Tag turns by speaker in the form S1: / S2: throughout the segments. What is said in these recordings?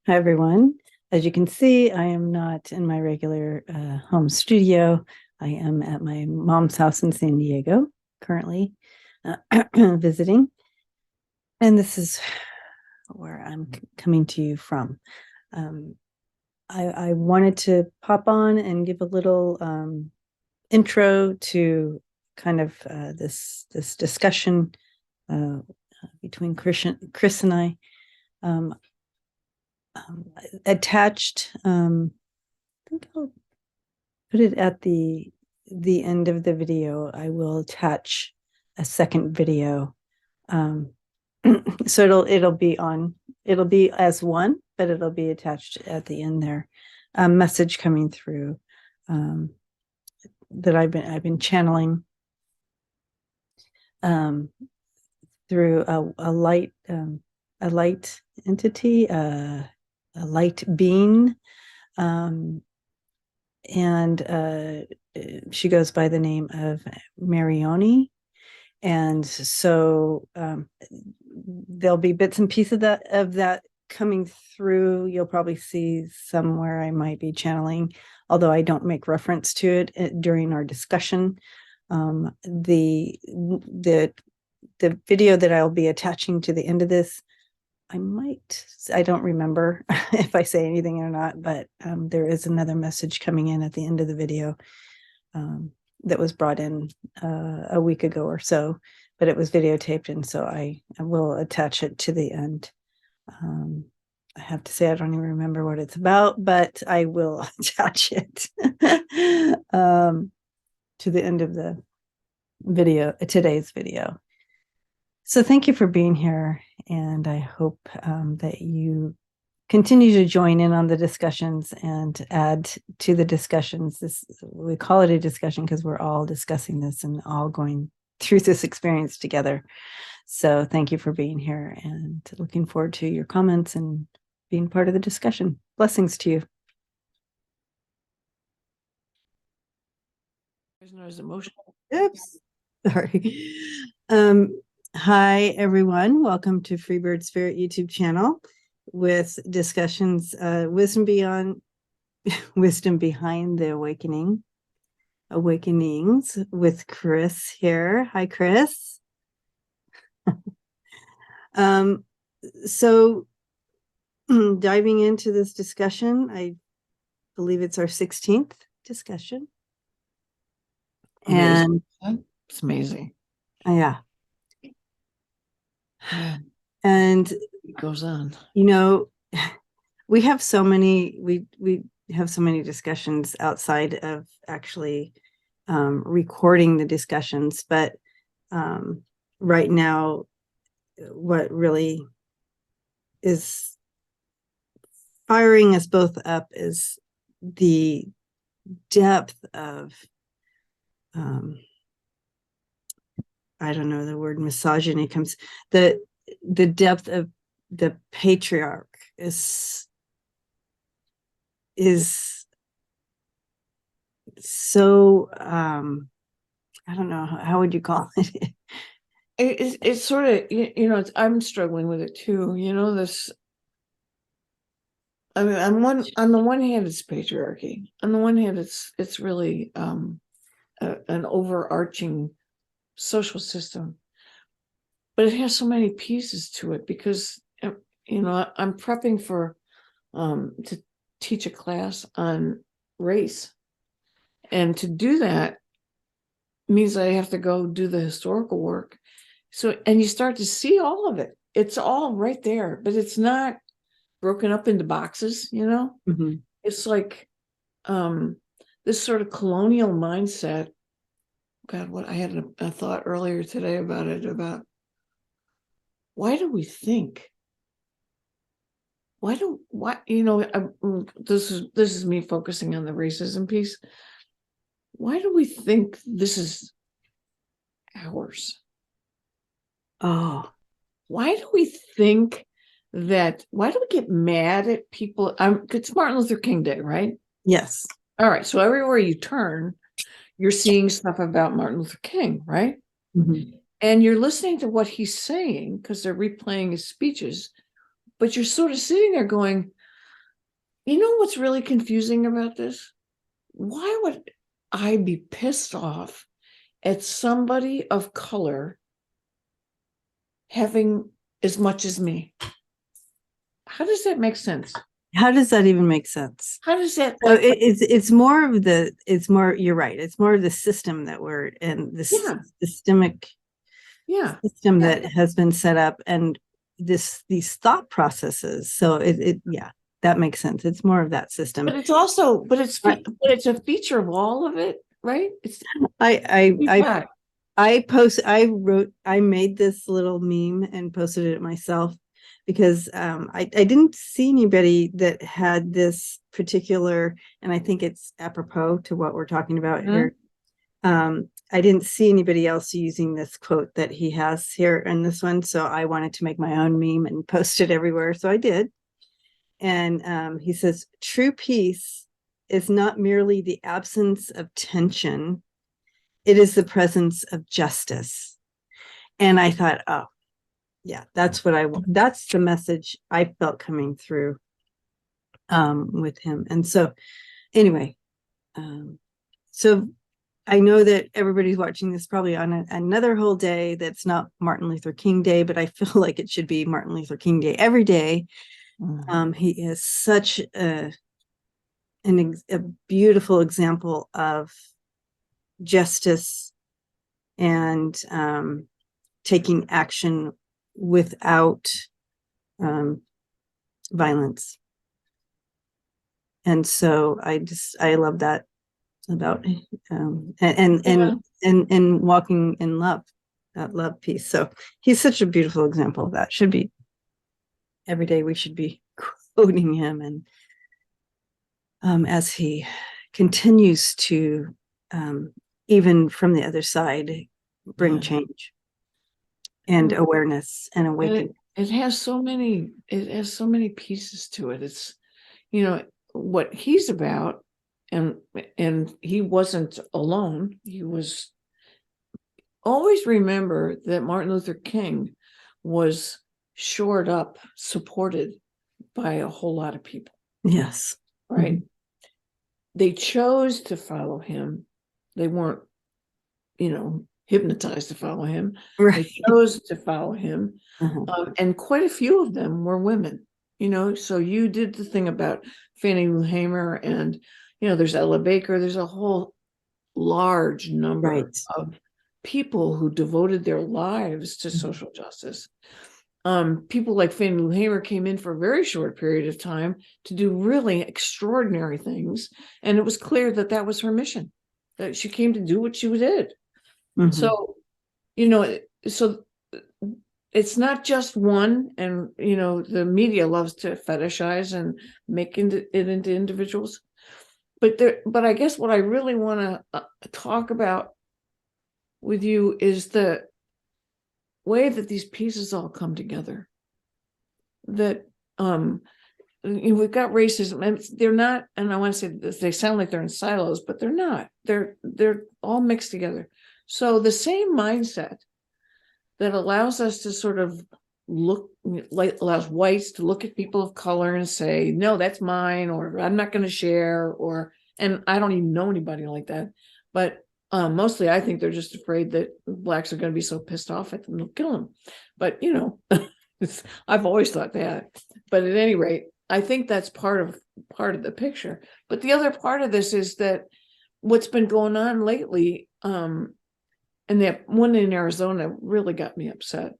S1: Hi, everyone. As you can see, I am not in my regular home studio. I am at my mom's house in San Diego, currently visiting. And this is where I'm coming to you from. I wanted to pop on and give a little intro to kind of this discussion between Chrys and I. Attached, I think I'll put it at the end of the video. I will attach a second video, so it'll be as one, but it'll be attached at the end there. A message coming through that I've been channeling through a light entity, a light being, and she goes by the name of Marioni. And so there'll be bits and pieces of that coming through. You'll probably see somewhere I might be channeling, although I don't make reference to it during our discussion. The video that I'll be attaching to the end of this, I don't remember if I say anything or not, but there is another message coming in at the end of the video that was brought in a week ago or so, but it was videotaped, and so I will attach it to the end. I have to say I don't even remember what it's about, but I will attach it to the end of the video, today's video. So thank you for being here, and I hope that you continue to join in on the discussions and add to the discussions. We call it a discussion because we're all discussing this and all going through this experience together. So thank you for being here, and looking forward to your comments and being part of the discussion. Blessings to you.
S2: There's no emotional.
S1: Oops. Sorry. Hi, everyone. Welcome to Freebird Spirit YouTube channel with discussions, wisdom behind the awakenings with Chrys here. Hi, Chrys. So diving into this discussion, I believe it's our 16th discussion.
S2: Amazing. And it's amazing.
S1: Yeah. And
S2: it goes on.
S1: We have so many, we have so many discussions outside of actually recording the discussions, but right now, what really is firing us both up is the depth of I don't know, the word misogyny comes, the depth of the patriarch is so I don't know, how would you call it?
S2: It's sort of, I'm struggling with it too. This, I mean, on the one hand, it's patriarchy. On the one hand, it's really an overarching social system, but it has so many pieces to it because I'm prepping for to teach a class on race, and to do that means I have to go do the historical work. So, and you start to see all of it. It's all right there, but it's not broken up into boxes.
S1: Mm-hmm.
S2: It's like this sort of colonial mindset. God, what I had a thought earlier today about it, about why do we think? This is me focusing on the racism piece. Why do we think this is ours?
S1: Oh,
S2: why do we think that? Why do we get mad at people? It's Martin Luther King Day, right?
S1: Yes.
S2: All right. So everywhere you turn, you're seeing stuff about Martin Luther King, right?
S1: Mm-hmm.
S2: And you're listening to what he's saying because they're replaying his speeches, but you're sort of sitting there going, You know what's really confusing about this? Why would I be pissed off at somebody of color having as much as me? How does that make sense?
S1: How does that even make sense?
S2: How does that
S1: So
S2: like
S1: it's more of the, it's more, you're right. It's more of the system that we're in, this
S2: yeah,
S1: systemic
S2: yeah,
S1: system
S2: yeah.
S1: that has been set up, and these thought processes. So yeah, that makes sense. It's more of that system.
S2: But it's also,
S1: I
S2: but it's a feature of all of it, right? It's
S1: I I
S2: feedback.
S1: I made this little meme and posted it myself because I didn't see anybody that had this particular, and I think it's apropos to what we're talking about here. I didn't see anybody else using this quote that he has here in this one, so I wanted to make my own meme and post it everywhere. So I did. And he says, true peace is not merely the absence of tension, it is the presence of justice. And I thought, oh, yeah, that's what I want. That's the message I felt coming through with him. And so, anyway, so I know that everybody's watching this probably on another whole day that's not Martin Luther King Day, but I feel like it should be Martin Luther King Day every day. He is such a beautiful example of justice and taking action without violence. And so I love that about and walking in love, that love piece. So he's such a beautiful example of that. Should be every day we should be quoting him, and as he continues to even from the other side bring change and awareness and awakening.
S2: It has so many pieces to it. It's, you know, what he's about, and he wasn't alone. He was, always remember that Martin Luther King was shored up, supported by a whole lot of people.
S1: Yes.
S2: Right. Mm-hmm. They chose to follow him. They weren't, hypnotized to follow him. Right. They chose to follow him. And quite a few of them were women, so you did the thing about Fannie Lou Hamer, and, there's Ella Baker. There's a whole large number of people who devoted their lives to social justice. People like Fannie Lou Hamer came in for a very short period of time to do really extraordinary things. And it was clear that that was her mission, that she came to do what she did. So, so it's not just one. And, the media loves to fetishize and make it into individuals. But I guess what I really want to talk about with you is the way that these pieces all come together. That we've got racism, and they're not, and I want to say this, they sound like they're in silos, but they're not. They're all mixed together. So the same mindset that allows us to sort of allows whites to look at people of color and say, no, that's mine, or I'm not going to share, and I don't even know anybody like that. But mostly I think they're just afraid that blacks are going to be so pissed off at them, they'll kill them. But, I've always thought that. But at any rate, I think that's part of the picture. But the other part of this is that what's been going on lately, and that one in Arizona really got me upset,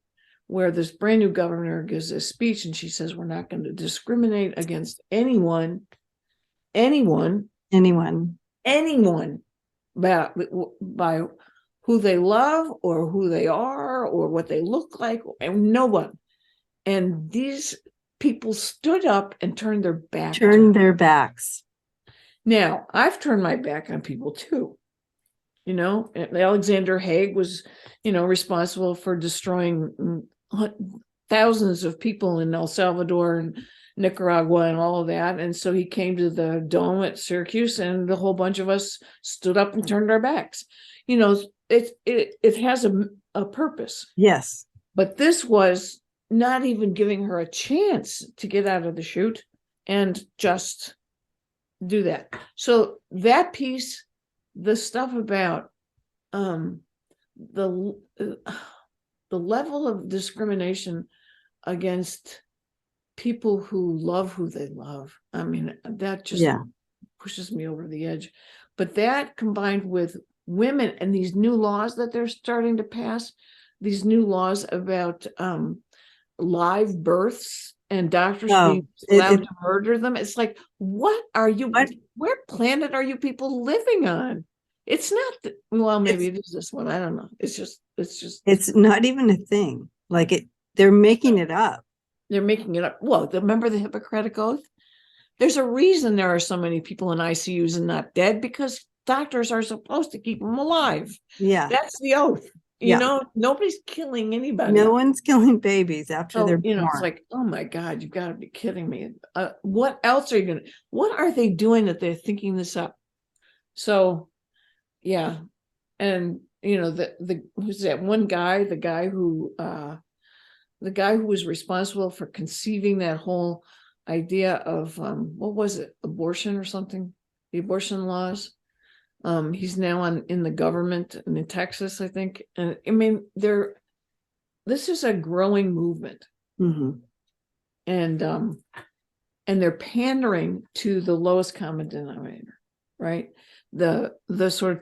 S2: where this brand new governor gives a speech and she says, we're not going to discriminate against anyone by who they love or who they are or what they look like, and no one. And these people stood up and turned their
S1: backs.
S2: Now, I've turned my back on people too. Alexander Haig was, responsible for destroying thousands of people in El Salvador and Nicaragua and all of that. And so he came to the Dome at Syracuse, and a whole bunch of us stood up and turned our backs. It has a purpose.
S1: Yes.
S2: But this was not even giving her a chance to get out of the chute and just do that. So that piece, the stuff about the level of discrimination against people who love who they love. I mean, that just pushes me over the edge. But that combined with women and these new laws that they're starting to pass, these new laws about live births and doctors being allowed to murder them. It's like, what planet are you people living on? It's not, well, maybe it is this one. I don't know. It's
S1: not even a thing. Like they're making it up.
S2: They're making it up. Well, remember the Hippocratic Oath? There's a reason there are so many people in ICUs and not dead, because doctors are supposed to keep them alive.
S1: Yeah.
S2: That's the oath. You know, nobody's killing anybody.
S1: No one's killing babies after they're born.
S2: It's like, oh my God, you've got to be kidding me. What else are you going to, what are they doing that they're thinking this up? So, yeah. And, who's that one guy, the guy who was responsible for conceiving that whole idea of what was it, abortion or something, the abortion laws. He's now in the government in Texas, I think. And I mean, this is a growing movement. And they're pandering to the lowest common denominator, right? The sort of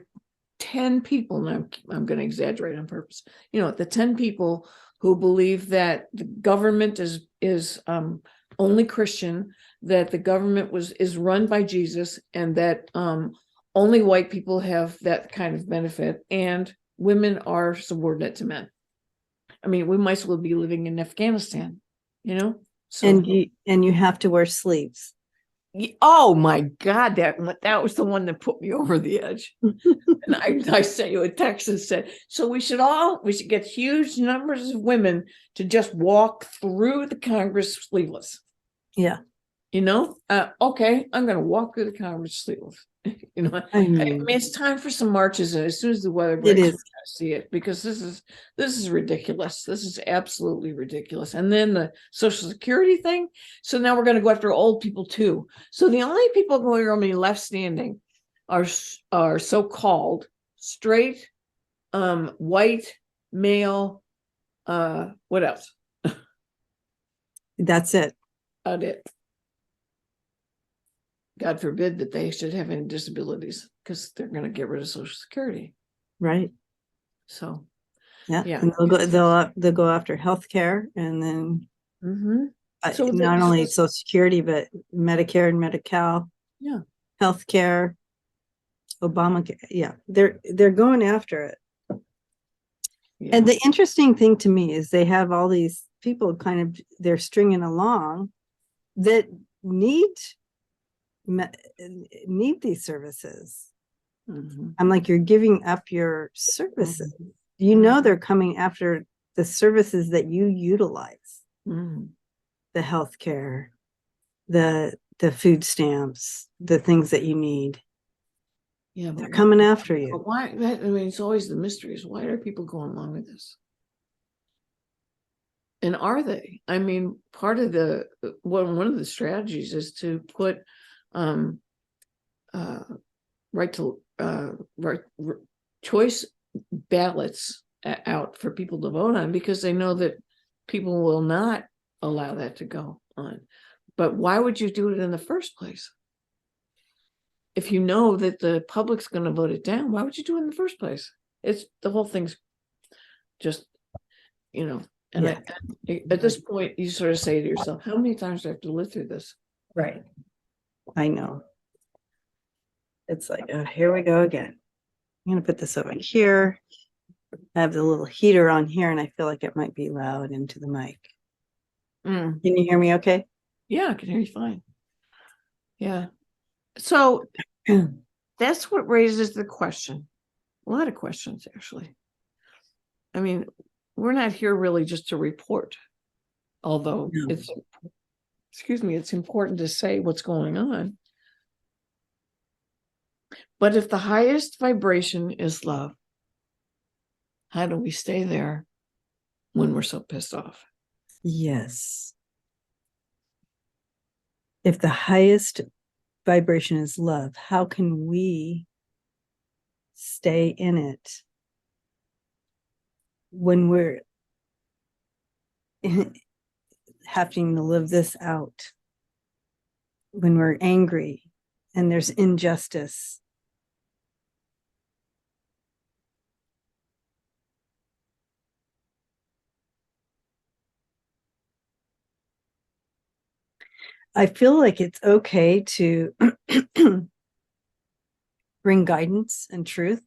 S2: 10 people, and I'm going to exaggerate on purpose, the 10 people who believe that the government is only Christian, that the government is run by Jesus, and that only white people have that kind of benefit, and women are subordinate to men. I mean, we might as well be living in Afghanistan, So,
S1: and you have to wear sleeves.
S2: Oh my God, that was the one that put me over the edge. And I sent you a text that said, so we should get huge numbers of women to just walk through the Congress sleeveless.
S1: Yeah.
S2: Okay, I'm going to walk through the Congress sleeveless. I mean, it's time for some marches, and as soon as the weather breaks, we're going to see it, because this is ridiculous. This is absolutely ridiculous. And then the Social Security thing. So now we're going to go after old people too. So the only people going to be left standing are so-called straight, white, male. What else?
S1: That's it.
S2: That's it. God forbid that they should have any disabilities, because they're going to get rid of Social Security.
S1: Right.
S2: So,
S1: yeah. And they'll go after healthcare, and then so not only Social Security, but Medicare and Medi-Cal.
S2: Yeah.
S1: Healthcare, Obamacare. Yeah. They're going after it. Yeah. And the interesting thing to me is they have all these people they're stringing along that need these services. I'm like, you're giving up your services. They're coming after the services that you utilize. The healthcare, the food stamps, the things that you need. Yeah, they're coming after you.
S2: Why? I mean, it's always the mystery is, why are people going along with this? And are they? I mean, part of one of the strategies is to put choice ballots out for people to vote on, because they know that people will not allow that to go on. But why would you do it in the first place? If you know that the public's going to vote it down, why would you do it in the first place? It's the whole thing's just, and at this point, you sort of say to yourself, how many times do I have to live through this?
S1: Right. I know. It's like, oh, here we go again. I'm going to put this over here. I have the little heater on here, and I feel like it might be loud into the mic. Can you hear me okay?
S2: Yeah, I can hear you fine. Yeah. So that's what raises the question. A lot of questions, actually. I mean, we're not here really just to report, although it's important to say what's going on. But if the highest vibration is love, how do we stay there when we're so pissed off?
S1: Yes. If the highest vibration is love. How can we stay in it when we're having to live this out, when we're angry and there's injustice? I feel like it's okay to bring guidance and truth.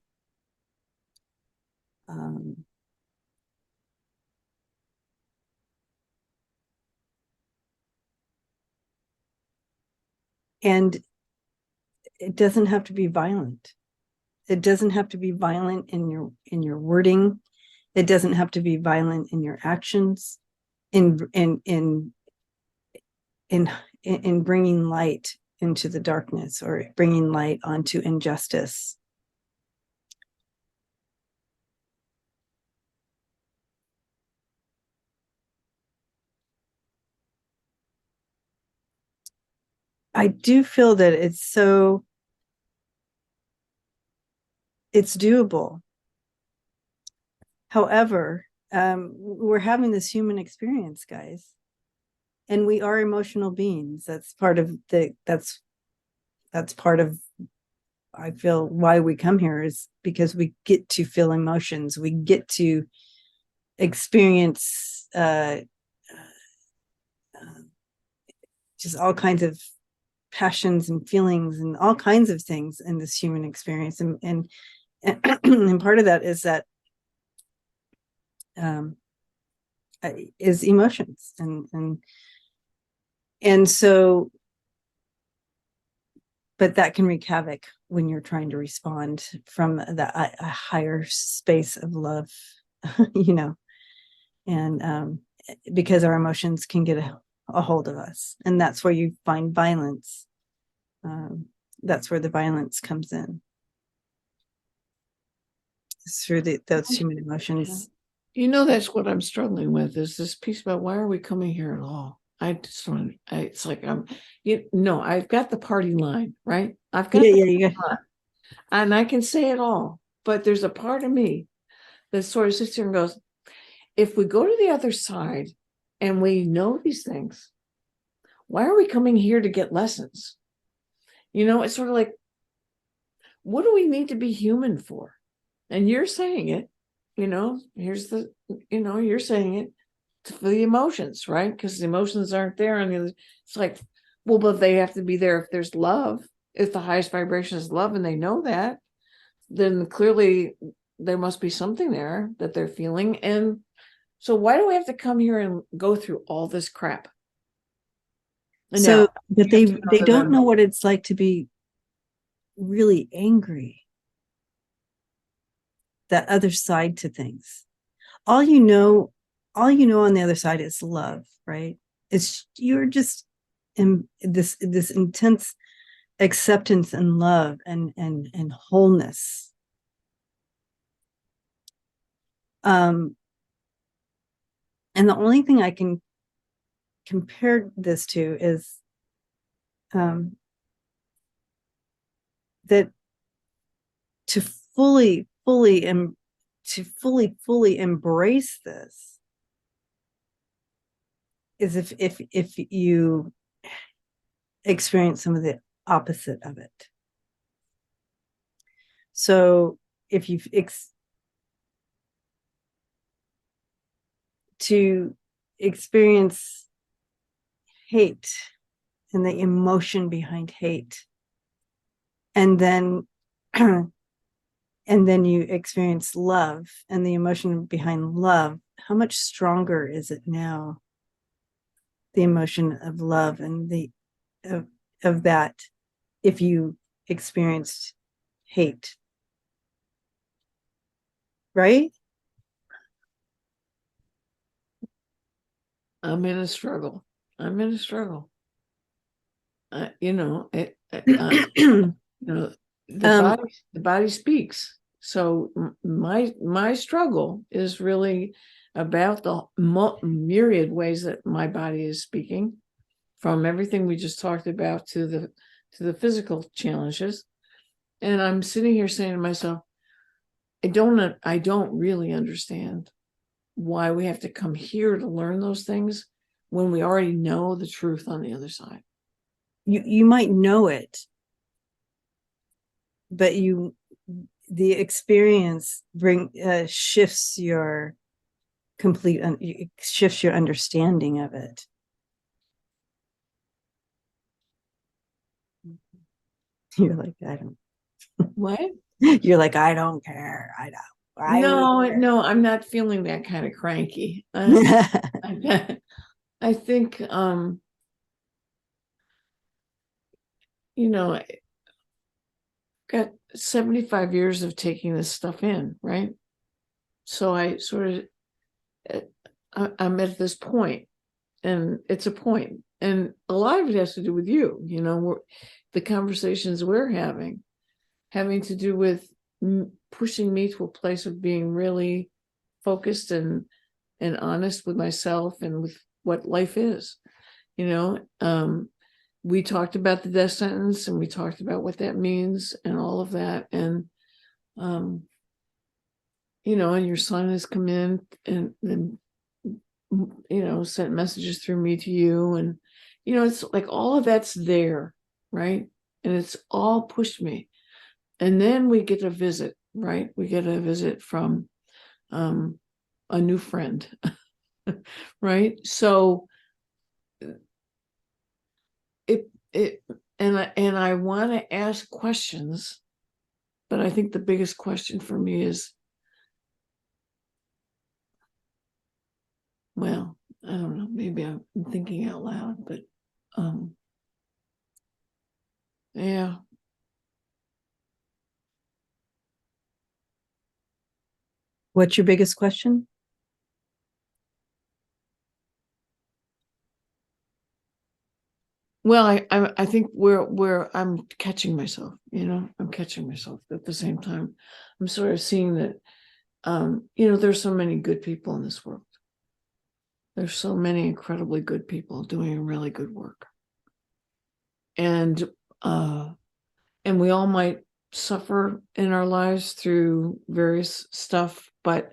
S1: And it doesn't have to be violent. It doesn't have to be violent in your wording. It doesn't have to be violent in your actions, in bringing light into the darkness, or bringing light onto injustice. I do feel that it's doable. However, we're having this human experience, guys, and we are emotional beings. That's part of I feel why we come here, is because we get to feel emotions. We get to experience just all kinds of passions and feelings and all kinds of things in this human experience. And part of that is that is emotions. And so, but that can wreak havoc when you're trying to respond from a higher space of love, and because our emotions can get a hold of us. And that's where you find violence. That's where the violence comes in. It's through those human emotions.
S2: That's what I'm struggling with, is this piece about why are we coming here at all? It's like I've got the party line, right? I've got line, and I can say it all, but there's a part of me that sort of sits here and goes, if we go to the other side and we know these things, why are we coming here to get lessons? It's sort of like, what do we need to be human for? And you're saying it, you're saying it for the emotions, right? Because the emotions aren't there. And it's like, well, but they have to be there if there's love. If the highest vibration is love and they know that, then clearly there must be something there that they're feeling. And so why do we have to come here and go through all this crap?
S1: And so, but they don't know what it's like to be really angry. That other side to things. All you know on the other side is love, right? You're just in this intense acceptance and love and wholeness. And the only thing I can compare this to is that to fully embrace this is if you experience some of the opposite of it. So if you've to experience hate and the emotion behind hate, and then you experience love and the emotion behind love, how much stronger is it now? The emotion of love and of that, if you experienced hate, right?
S2: I'm in a struggle. The body speaks. So my struggle is really about the myriad ways that my body is speaking, from everything we just talked about to to the physical challenges. And I'm sitting here saying to myself, I don't really understand why we have to come here to learn those things when we already know the truth on the other side.
S1: You might know it, but the experience shifts your shifts your understanding of it. You're like, I don't.
S2: What?
S1: You're like, I don't care. I don't.
S2: No, I'm not feeling that kind of cranky. I think, got 75 years of taking this stuff in, right? So I sort of, I'm at this point, and it's a point, and a lot of it has to do with you, the conversations we're having to do with pushing me to a place of being really focused and honest with myself and with what life is. We talked about the death sentence, and we talked about what that means and all of that. And, and your son has come in and sent messages through me to you. And, it's like all of that's there, right? And it's all pushed me. And then we get a visit, right? We get a visit from a new friend, right? So I want to ask questions, but I think the biggest question for me is, well, I don't know, maybe I'm thinking out loud, but yeah.
S1: What's your biggest question?
S2: Well, I think where I'm catching myself, I'm catching myself at the same time. I'm sort of seeing that, there's so many good people in this world. There's so many incredibly good people doing really good work. And we all might suffer in our lives through various stuff, but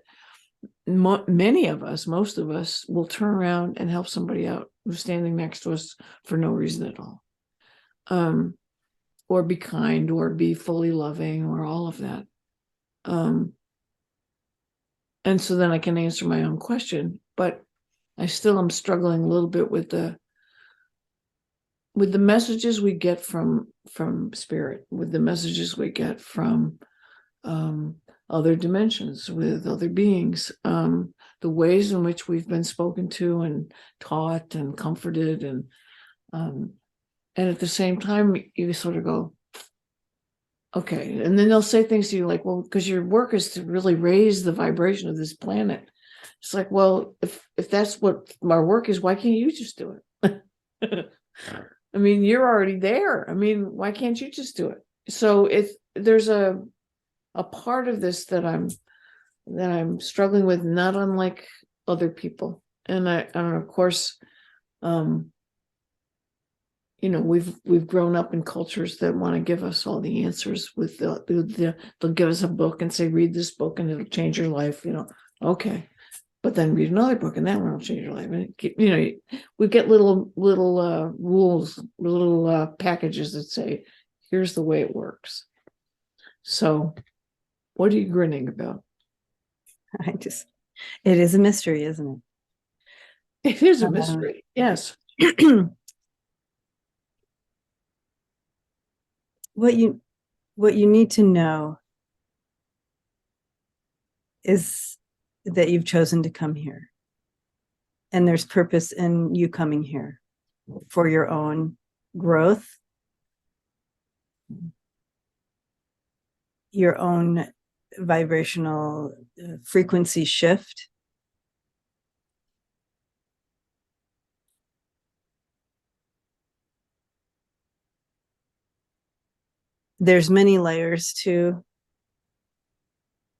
S2: many of us, most of us, will turn around and help somebody out who's standing next to us for no reason at all. Or be kind, or be fully loving, or all of that. And so then I can answer my own question, but I still am struggling a little bit with the messages we get from spirit, with the messages we get from other dimensions, with other beings, the ways in which we've been spoken to and taught and comforted, and at the same time you sort of go, okay, and then they'll say things to you like, well, because your work is to really raise the vibration of this planet. It's like, well, if that's what my work is, why can't you just do it? I mean, you're already there. I mean, why can't you just do it? So there's a part of this that I'm struggling with, not unlike other people. And of course, we've grown up in cultures that want to give us all the answers with they'll give us a book and say, read this book and it'll change your life. Okay. But then read another book and that one will change your life. And we get little rules, little packages that say, here's the way it works. So what are you grinning about?
S1: It is a mystery, isn't
S2: it? It is a mystery. Yes.
S1: What you need to know is that you've chosen to come here. And there's purpose in you coming here for your own growth, your own vibrational frequency shift. There's many layers to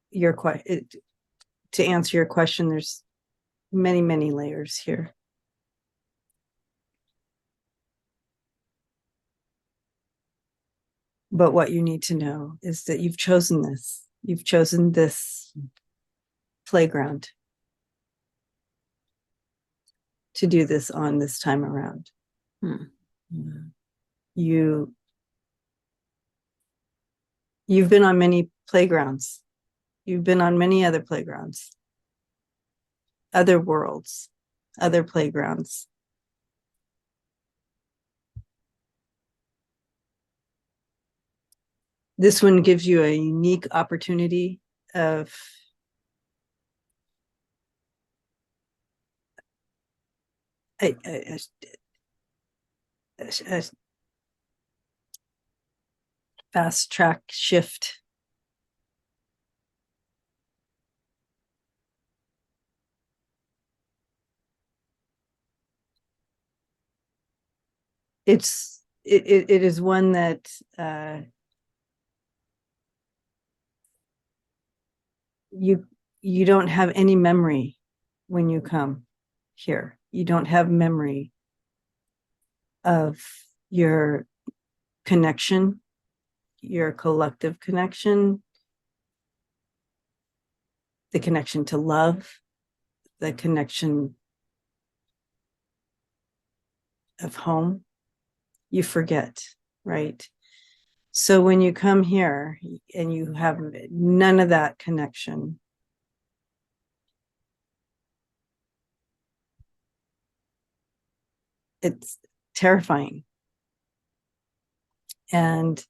S1: your question. To answer your question, there's many, many layers here. But what you need to know is that you've chosen this. You've chosen this playground to do this on this time around. You've been on many playgrounds. You've been on many other playgrounds, other worlds, other playgrounds. This one gives you a unique opportunity of a fast track shift. It is one that you don't have any memory when you come here. You don't have memory of your connection, your collective connection, the connection to love, the connection of home. You forget, right? So when you come here and you have none of that connection, it's terrifying. And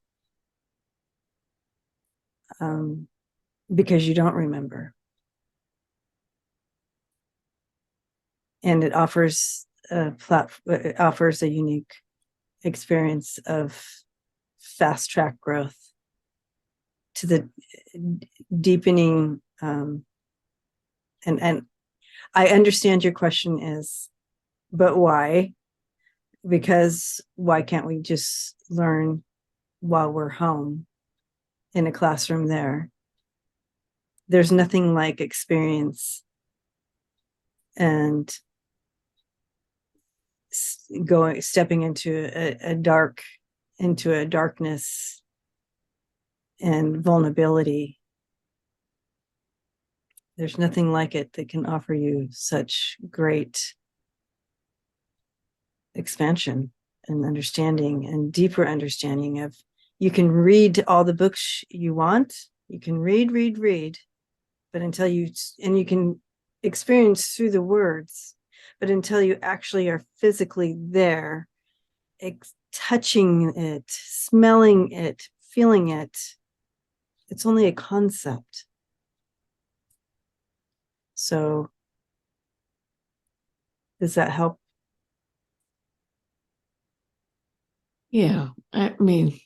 S1: because you don't remember. And it offers it offers a unique experience of fast track growth to the deepening. And I understand your question is, but why? Because why can't we just learn while we're home in a classroom there? There's nothing like experience and stepping into a darkness and vulnerability. There's nothing like it that can offer you such great expansion and understanding and deeper understanding of, you can read all the books you want, you can read, but until you can experience through the words, but until you actually are physically there, touching it, smelling it, feeling it, it's only a concept. So does that help?
S2: Yeah, I mean,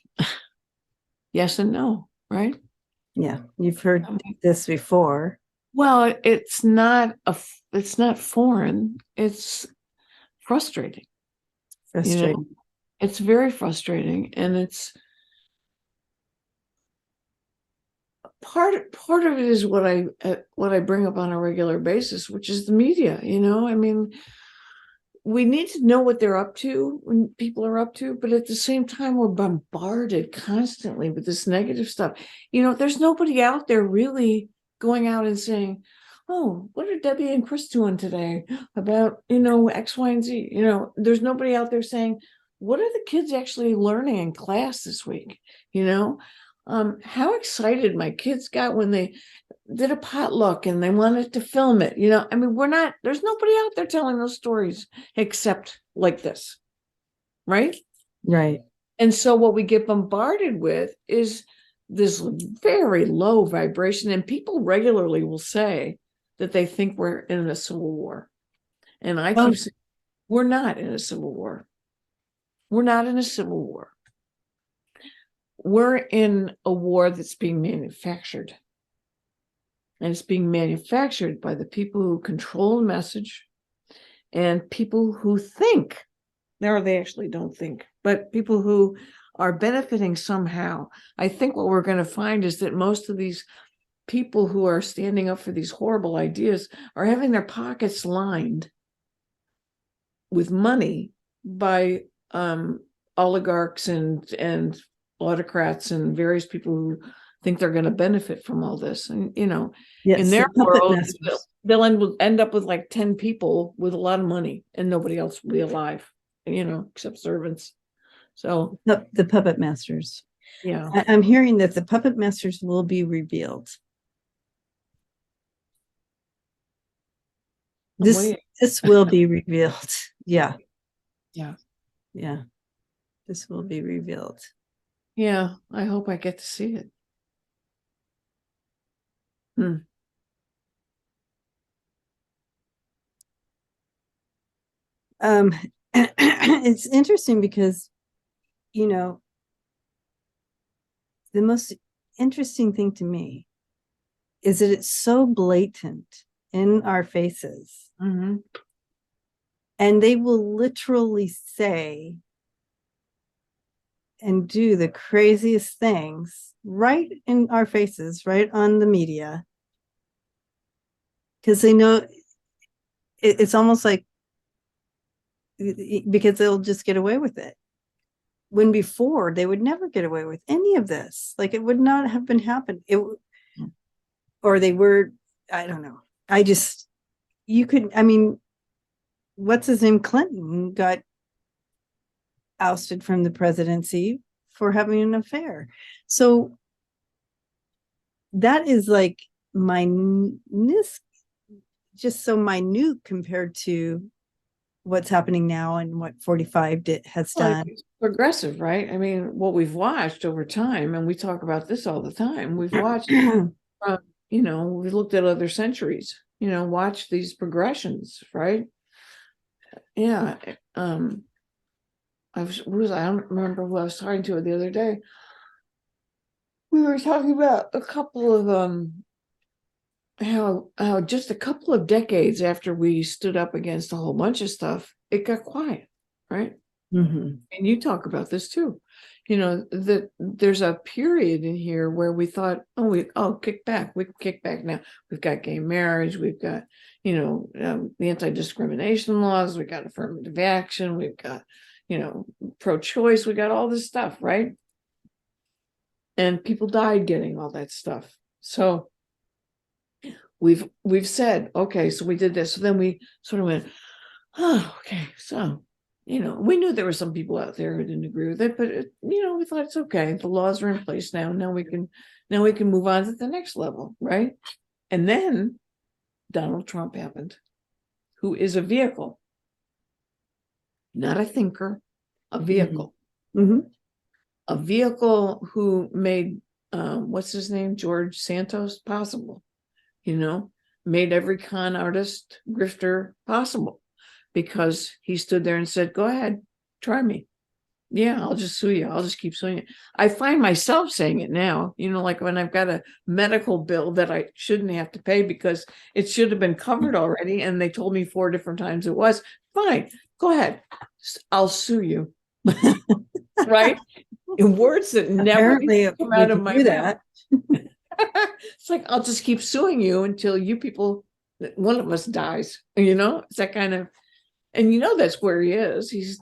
S2: yes and no, right?
S1: Yeah, you've heard this before.
S2: Well, it's not foreign. It's frustrating.
S1: Frustrating.
S2: You know, it's very frustrating, and it's part of it is what I bring up on a regular basis, which is the media. I mean, we need to know what they're up to, when people are up to, but at the same time, we're bombarded constantly with this negative stuff. There's nobody out there really going out and saying, oh, what are Debbie and Chrys doing today about, X, Y, and Z? There's nobody out there saying, what are the kids actually learning in class this week? How excited my kids got when they did a potluck and they wanted to film it. I mean, there's nobody out there telling those stories except like this. Right?
S1: Right.
S2: And so what we get bombarded with is this very low vibration. And people regularly will say that they think we're in a civil war. And I keep saying, we're not in a civil war. We're not in a civil war. We're in a war that's being manufactured. And it's being manufactured by the people who control the message and people who think, or they actually don't think, but people who are benefiting somehow. I think what we're going to find is that most of these people who are standing up for these horrible ideas are having their pockets lined with money by oligarchs and autocrats and various people who think they're going to benefit from all this. And,
S1: Yes,
S2: in their
S1: the puppet
S2: world,
S1: masters.
S2: they'll end up with like 10 people with a lot of money and nobody else will be alive, except servants. So,
S1: The puppet masters.
S2: yeah.
S1: I'm hearing that the puppet masters will be revealed. This will be revealed. Yeah.
S2: Yeah.
S1: Yeah. This will be revealed.
S2: Yeah. I hope I get to see it.
S1: It's interesting because, the most interesting thing to me is that it's so blatant in our faces.
S2: Mm-hmm.
S1: And they will literally say and do the craziest things right in our faces, right on the media. Because they know it's almost like, because they'll just get away with it. When before they would never get away with any of this. Like, it would not have been happened. Or they were, I don't know. What's his name? Clinton got ousted from the presidency for having an affair. So that is like just so minute compared to what's happening now and what 45 has done.
S2: It's progressive, right? I mean, what we've watched over time, and we talk about this all the time, we've watched, we looked at other centuries, watch these progressions, right? Yeah. I don't remember who I was talking to the other day. We were talking about a couple of how just a couple of decades after we stood up against a whole bunch of stuff, it got quiet, right?
S1: Mm-hmm.
S2: And you talk about this too, that there's a period in here where we thought, kick back, we can kick back now. We've got gay marriage, we've got, the anti-discrimination laws, we got affirmative action, we've got, pro-choice, we got all this stuff, right? And people died getting all that stuff. So we've said, okay, so we did this. So then we sort of went, okay, so we knew there were some people out there who didn't agree with it, but we thought it's okay. The laws are in place now. Now we can move on to the next level, right? And then Donald Trump happened, who is a vehicle, not a thinker, a vehicle.
S1: Mm-hmm.
S2: A vehicle who made what's his name, George Santos, possible. Made every con artist, grifter possible, because he stood there and said, go ahead, try me. Yeah, I'll just sue you. I'll just keep suing you. I find myself saying it now, like when I've got a medical bill that I shouldn't have to pay because it should have been covered already, and they told me 4 different times it was. Fine, go ahead. I'll sue you. Right? In words that never come out of my mouth. It's like, I'll just keep suing you until one of us dies. It's that kind of, and that's where he is. He's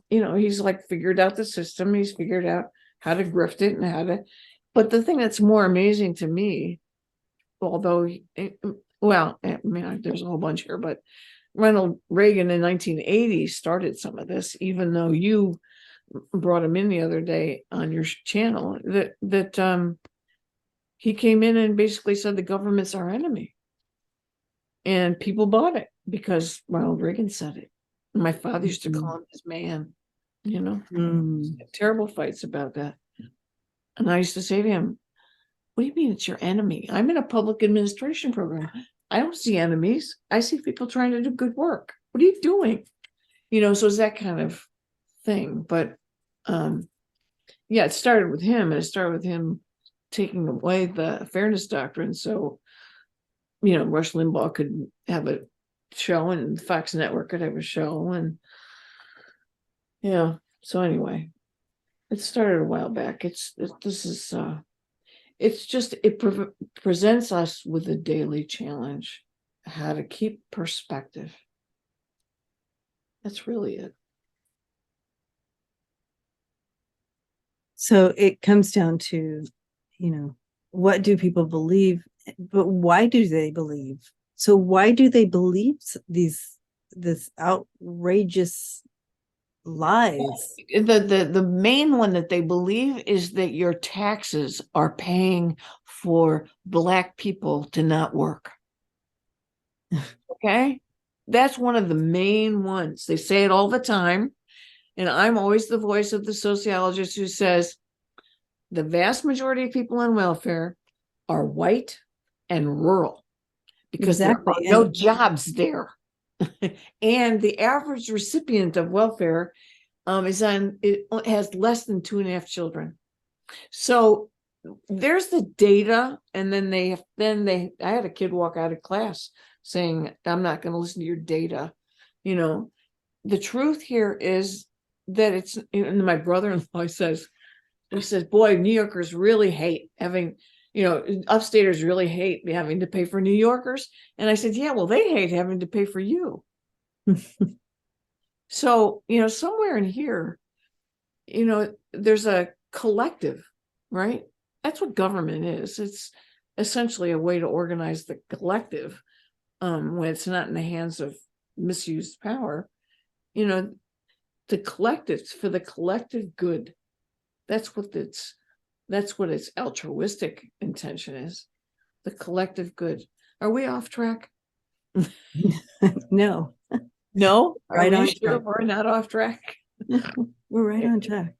S2: like figured out the system. He's figured out how to grift it and but the thing that's more amazing to me, although, there's a whole bunch here, but Ronald Reagan in 1980 started some of this, even though you brought him in the other day on your channel, that he came in and basically said the government's our enemy. And people bought it because Ronald Reagan said it. My father used to call him his man, terrible fights about that. And I used to say to him, what do you mean it's your enemy? I'm in a public administration program. I don't see enemies. I see people trying to do good work. What are you doing? So it's that kind of thing. But it started with him, and it started with him taking away the fairness doctrine. So, Rush Limbaugh could have a show and Fox Network could have a show. And so anyway, it started a while back. It presents us with a daily challenge, how to keep perspective. That's really it.
S1: So it comes down to, what do people believe, but why do they believe? So why do they believe this outrageous lies?
S2: The main one that they believe is that your taxes are paying for Black people to not work. Okay, that's one of the main ones. They say it all the time, and I'm always the voice of the sociologist who says the vast majority of people on welfare are white and rural because there
S1: Exactly.
S2: are no jobs there. And the average recipient of welfare it has less than 2.5 children. So there's the data, and then I had a kid walk out of class saying, I'm not going to listen to your data. The truth here is that it's, and my brother-in-law says, boy, New Yorkers really hate having, upstaters really hate having to pay for New Yorkers. And I said, yeah, well, they hate having to pay for you. So, somewhere in here, there's a collective, right? That's what government is. It's essentially a way to organize the collective when it's not in the hands of misused power. The collective, for the collective good. That's what its altruistic intention is. The collective good. Are we off track?
S1: No.
S2: No?
S1: Right on track.
S2: We're not off track?
S1: We're right on track.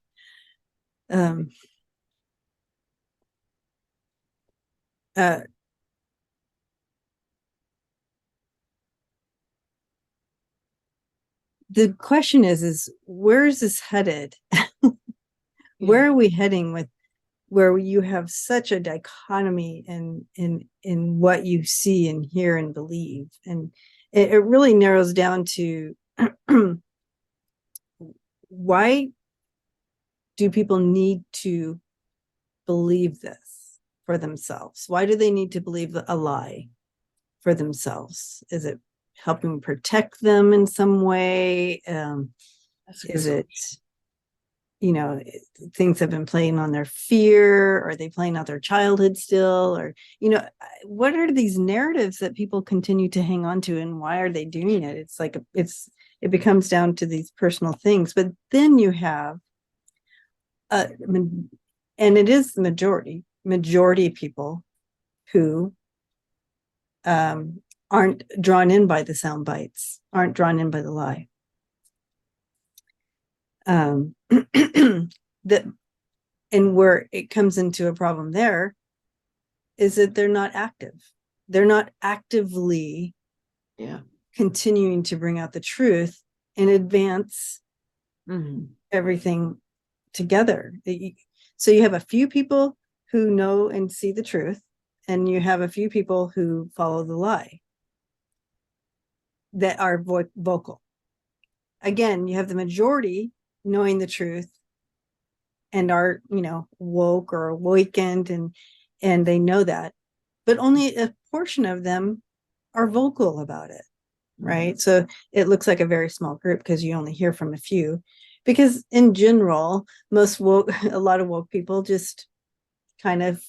S1: The question is where is this headed? Where are we heading with where you have such a dichotomy in what you see and hear and believe? And it really narrows down to why do people need to believe this for themselves? Why do they need to believe a lie for themselves? Is it helping protect them in some way? Is it, things have been playing on their fear? Are they playing out their childhood still? Or, what are these narratives that people continue to hang on to, and why are they doing it? It's like, it becomes down to these personal things. But then you have, and it is the majority of people who aren't drawn in by the sound bites, aren't drawn in by the lie. That, and where it comes into a problem there is that they're not active. They're not actively continuing to bring out the truth and advance everything together. So you have a few people who know and see the truth, and you have a few people who follow the lie that are vocal. Again, you have the majority knowing the truth and are, woke or awakened, and they know that, but only a portion of them are vocal about it, right? So it looks like a very small group because you only hear from a few, because in general, a lot of woke people just kind of,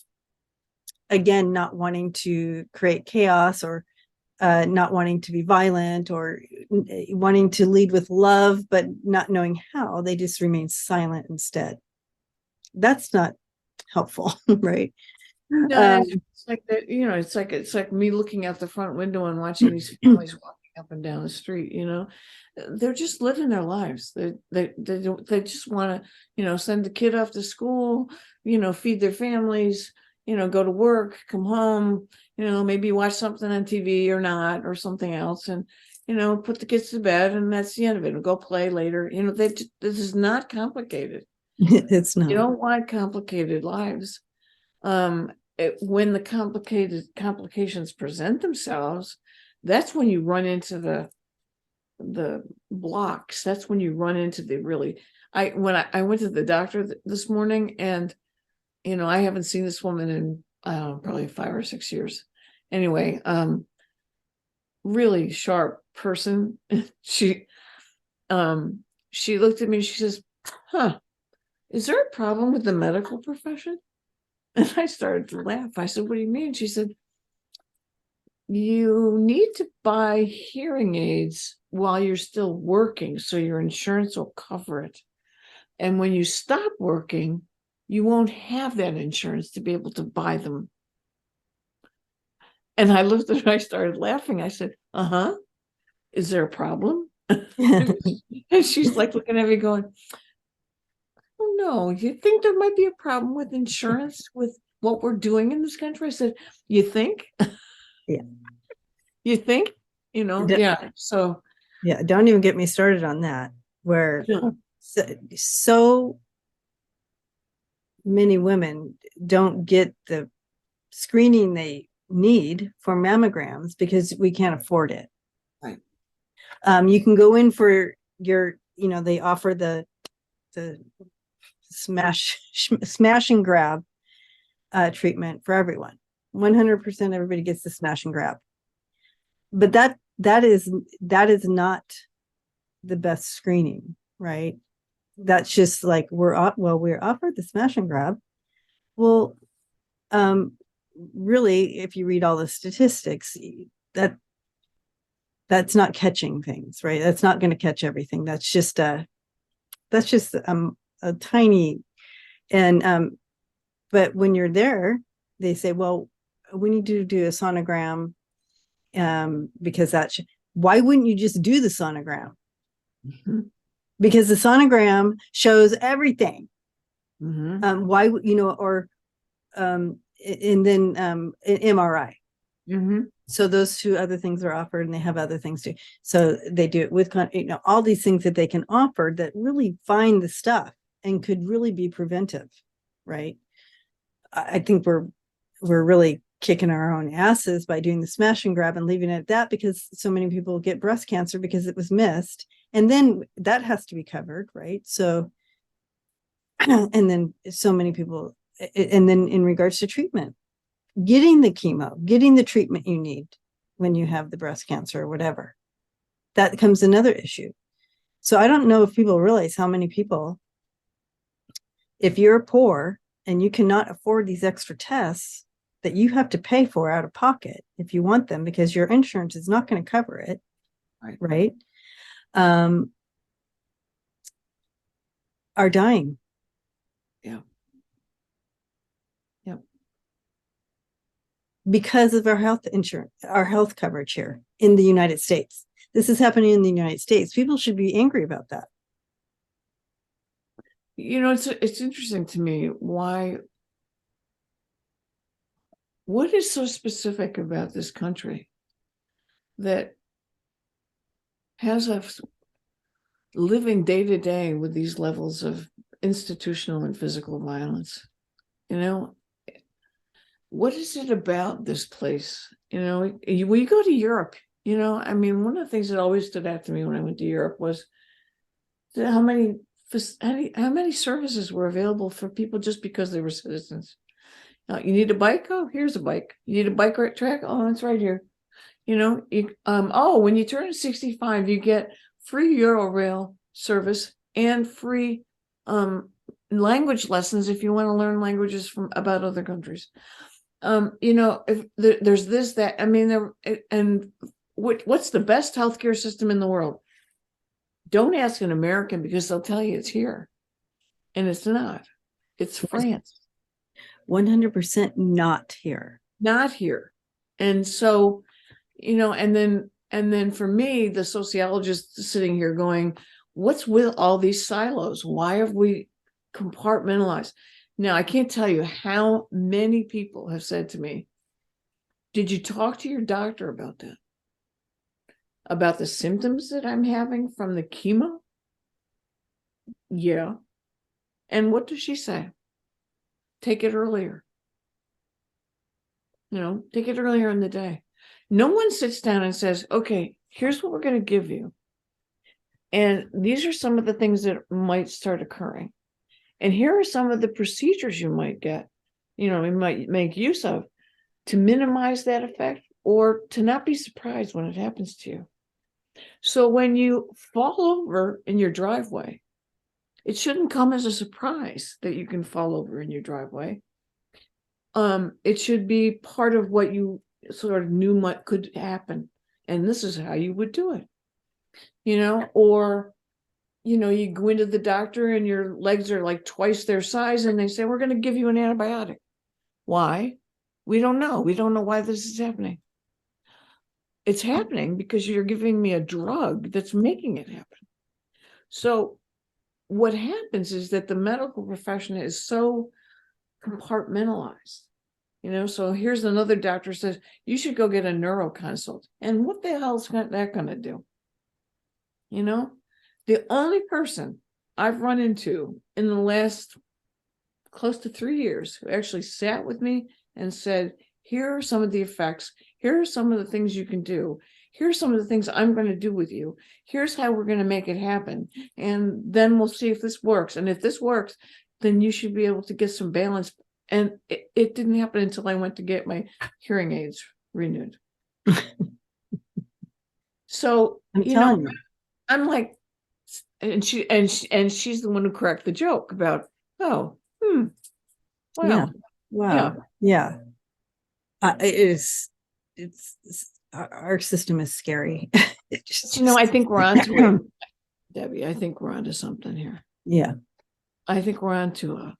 S1: again, not wanting to create chaos, or not wanting to be violent, or wanting to lead with love, but not knowing how, they just remain silent instead. That's not helpful, right?
S2: No, it's like that, it's like me looking out the front window and watching these families walking up and down the street. They're just living their lives. They just want to, send the kid off to school, feed their families, go to work, come home, maybe watch something on TV or not, or something else, and put the kids to bed, and that's the end of it. And go play later. This is not complicated.
S1: It's not.
S2: You don't want complicated lives. When the complications present themselves, that's when you run into the blocks. That's when you run into the really. When I went to the doctor this morning, and I haven't seen this woman in probably 5 or 6 years. Anyway, really sharp person. She looked at me. She says, "Huh, is there a problem with the medical profession? And I started to laugh. I said, what do you mean? She said, you need to buy hearing aids while you're still working, so your insurance will cover it. And when you stop working, you won't have that insurance to be able to buy them. And I looked at her, I started laughing. I said, uh-huh. Is there a problem? And she's like looking at me going, oh no, you think there might be a problem with insurance with what we're doing in this country? I said, you think?
S1: Yeah.
S2: You think? Yeah. So
S1: Yeah, don't even get me started on that, where so many women don't get the screening they need for mammograms because we can't afford it.
S2: Right.
S1: You can go in for your, they offer the smash and grab treatment for everyone. 100% everybody gets the smash and grab. But that is not the best screening, right? That's just like we're offered the smash and grab. Well, really, if you read all the statistics, that's not catching things, right? That's not going to catch everything. That's just a tiny, and but when you're there, they say, well, we need to do a sonogram, because why wouldn't you just do the sonogram?
S2: Mm-hmm.
S1: Because the sonogram shows everything.
S2: Mm-hmm.
S1: Why, or and then an MRI.
S2: Mm-hmm.
S1: So those two other things are offered, and they have other things too. So they do it with, all these things that they can offer that really find the stuff and could really be preventive, right? I think we're really kicking our own asses by doing the smash and grab and leaving it at that, because so many people get breast cancer because it was missed, and then that has to be covered, right? So, and then so many people, and then in regards to treatment, getting the chemo, getting the treatment you need when you have the breast cancer or whatever, that becomes another issue. So I don't know if people realize how many people, if you're poor and you cannot afford these extra tests that you have to pay for out of pocket if you want them, because your insurance is not going to cover it, right? Are dying.
S2: Yeah. Yeah.
S1: Because of our health insurance, our health coverage here in the United States. This is happening in the United States. People should be angry about that.
S2: It's interesting to me what is so specific about this country that has us living day to day with these levels of institutional and physical violence? What is it about this place? When you go to Europe, one of the things that always stood out to me when I went to Europe was how many services were available for people just because they were citizens. You need a bike? Oh, here's a bike. You need a bike track? Oh, it's right here. When you turn 65, you get free Eurorail service and free language lessons if you want to learn languages about other countries. If there's this, that, and what's the best healthcare system in the world? Don't ask an American, because they'll tell you it's here, and it's not. It's France.
S1: 100% not here.
S2: Not here. And so, and then for me, the sociologist sitting here going, what's with all these silos? Why have we compartmentalized? Now, I can't tell you how many people have said to me, did you talk to your doctor about that? About the symptoms that I'm having from the chemo? Yeah. And what does she say? Take it earlier. Take it earlier in the day. No one sits down and says, okay, here's what we're going to give you. And these are some of the things that might start occurring. And here are some of the procedures you might get, you might make use of to minimize that effect, or to not be surprised when it happens to you. So when you fall over in your driveway It shouldn't come as a surprise that you can fall over in your driveway. It should be part of what you sort of knew what could happen. And this is how you would do it. Or, you go into the doctor and your legs are like twice their size and they say, we're going to give you an antibiotic. Why? We don't know. We don't know why this is happening. It's happening because you're giving me a drug that's making it happen. So what happens is that the medical profession is so compartmentalized. So here's another doctor says, you should go get a neuro consult. And what the hell is that going to do? The only person I've run into in the last close to 3 years who actually sat with me and said, here are some of the effects. Here are some of the things you can do. Here's some of the things I'm going to do with you. Here's how we're going to make it happen. And then we'll see if this works. And if this works, then you should be able to get some balance. And it didn't happen until I went to get my hearing aids renewed. So,
S1: I'm telling you.
S2: I'm like, and she's the one who cracked the joke about, wow.
S1: Yeah. It's our system is scary.
S2: I think we're onto it, Debbie. I think we're onto something here.
S1: Yeah.
S2: I think we're onto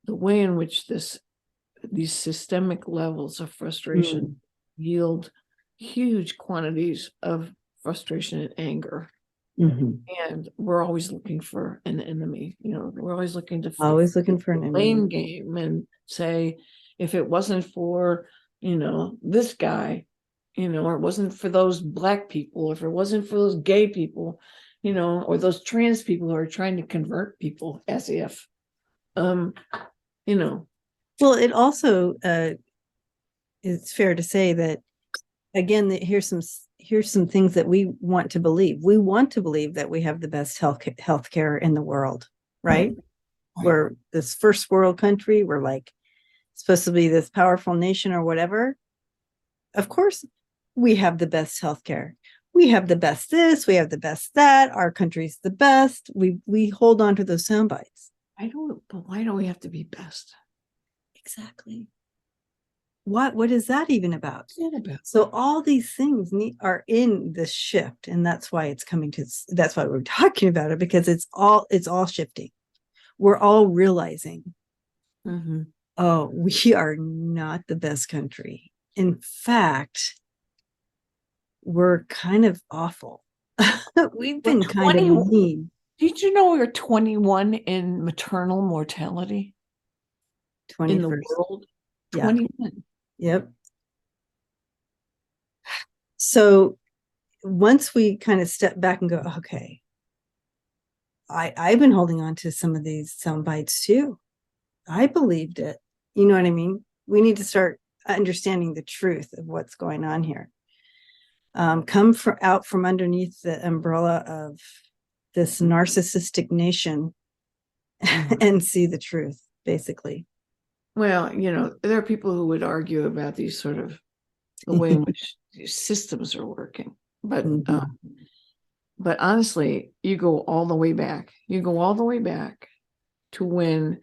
S2: the way in which these systemic levels of frustration yield huge quantities of frustration and anger. And we're always looking for an enemy. We're always looking for
S1: an enemy.
S2: Blame game and say, if it wasn't for this guy, or it wasn't for those Black people, if it wasn't for those gay people, or those trans people who are trying to convert people, as if, Well,
S1: it also it's fair to say that, again, that here's some things that we want to believe. We want to believe that we have the best health care in the world, right? We're this first world country. We're like supposed to be this powerful nation or whatever. Of course, we have the best healthcare. We have the best this, we have the best that, our country's the best. We hold on to those sound bites.
S2: But why do we have to be best?
S1: Exactly. What is that even about? So all these things are in this shift, and that's why it's coming to. That's why we're talking about it, because it's all shifting. We're all realizing, oh, we are not the best country. In fact, we're kind of awful. We've been kind of mean.
S2: Did you know we're 21 in maternal mortality
S1: 21st.
S2: in the world? 21.
S1: Yep. So once we kind of step back and go, okay, I've been holding on to some of these sound bites too. I believed it. You know what I mean? We need to start understanding the truth of what's going on here. Come out from underneath the umbrella of this narcissistic nation and see the truth, basically.
S2: Well, there are people who would argue about these sort of the way in which these systems are working. But but honestly, you go all the way back. You go all the way back to when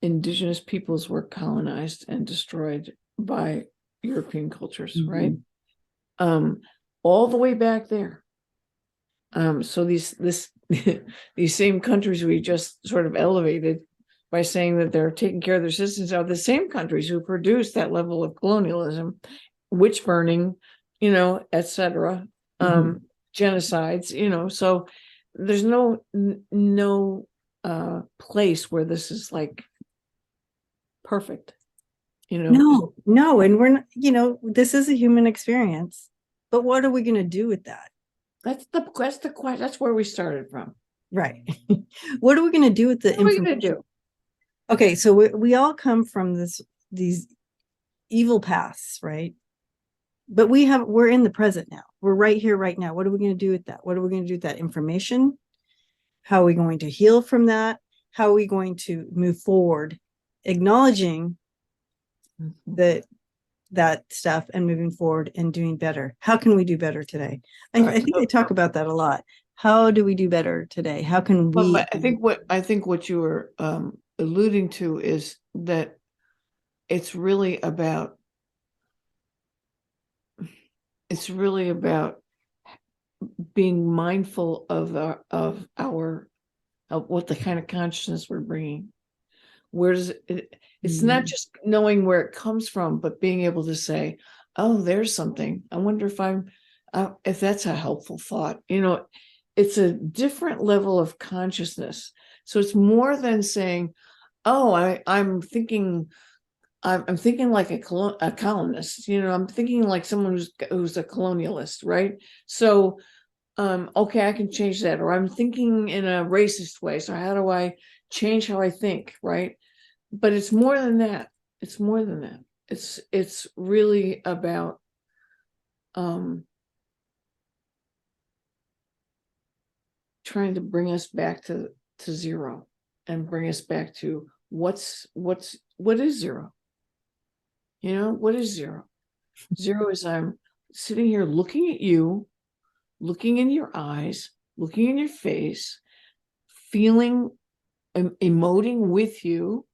S2: indigenous peoples were colonized and destroyed by European cultures, right? All the way back there. So these same countries we just sort of elevated by saying that they're taking care of their citizens are the same countries who produce that level of colonialism, witch burning, etc., genocides, so there's no place where this is like perfect,
S1: No, and we're not, this is a human experience, but what are we going to do with that?
S2: That's the question. That's where we started from,
S1: right? What are we going to do with the information? What are we going to do? Okay, so we all come from these evil paths, right? But we're in the present now. We're right here, right now. What are we going to do with that? What are we going to do with that information? How are we going to heal from that? How are we going to move forward, acknowledging that stuff and moving forward and doing better? How can we do better today? I think they talk about that a lot. How do we do better today? How can we?
S2: But I think what you were alluding to is that it's really about being mindful of what the kind of consciousness we're bringing. Where does it? It's not just knowing where it comes from, but being able to say, "Oh, there's something. I wonder if that's a helpful thought." It's a different level of consciousness. So it's more than saying, "Oh, I'm thinking." I'm thinking like a colonist. I'm thinking like someone who's a colonialist, right? So, okay, I can change that. Or I'm thinking in a racist way. So how do I change how I think, right? But it's more than that. It's more than that. It's really about trying to bring us back to zero, and bring us back to what is zero? What is zero? Zero is I'm sitting here looking at you, looking in your eyes, looking in your face, feeling, emoting with you,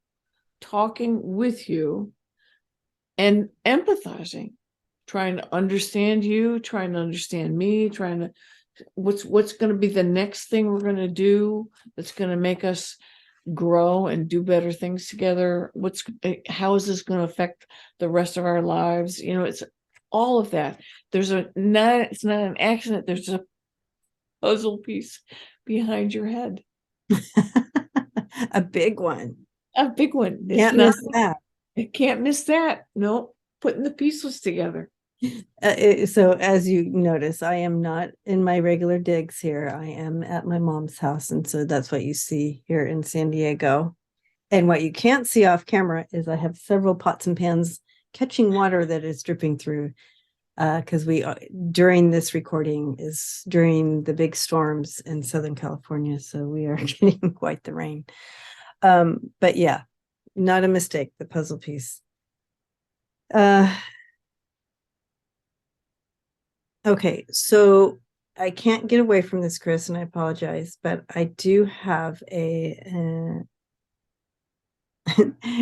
S2: talking with you, and empathizing, trying to understand you, trying to understand me, trying to what's going to be the next thing we're going to do that's going to make us grow and do better things together. How is this going to affect the rest of our lives? It's all of that. It's not an accident. There's a puzzle piece behind your head.
S1: A big one.
S2: A big one.
S1: Can't miss that.
S2: It can't miss that. No, putting the pieces together.
S1: So as you notice, I am not in my regular digs here. I am at my mom's house. And so that's what you see here in San Diego. And what you can't see off camera is I have several pots and pans catching water that is dripping through. Because during this recording is during the big storms in Southern California. So we are getting quite the rain. But yeah, not a mistake, the puzzle piece. Okay, so I can't get away from this, Chrys, and I apologize, but I do have and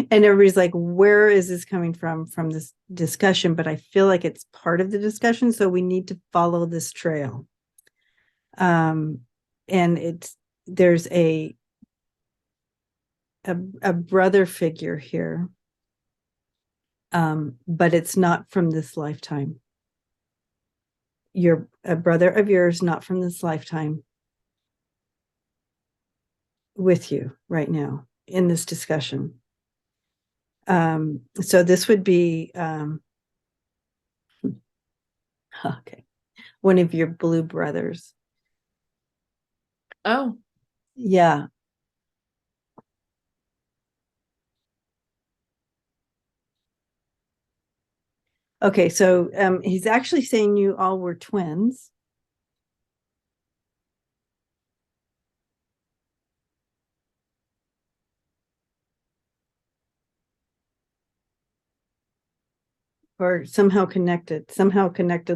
S1: everybody's like, where is this coming from this discussion? But I feel like it's part of the discussion, so we need to follow this trail. And there's a brother figure here, but it's not from this lifetime. A brother of yours, not from this lifetime, with you right now in this discussion. So this would be okay, one of your blue brothers.
S2: Oh,
S1: yeah. Okay, so he's actually saying you all were twins. Or somehow connected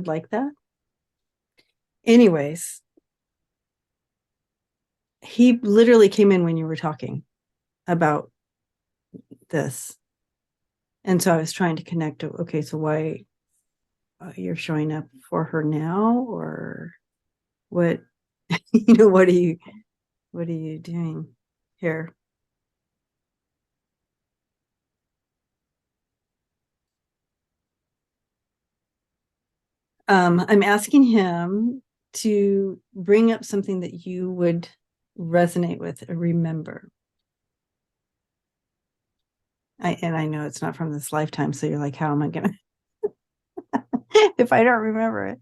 S1: like that. Anyways, he literally came in when you were talking about this. And so I was trying to connect. Okay, so why you're showing up for her now, or what? What are you doing here? I'm asking him to bring up something that you would resonate with or remember. I know it's not from this lifetime, so you're like, how am I gonna if I don't remember it?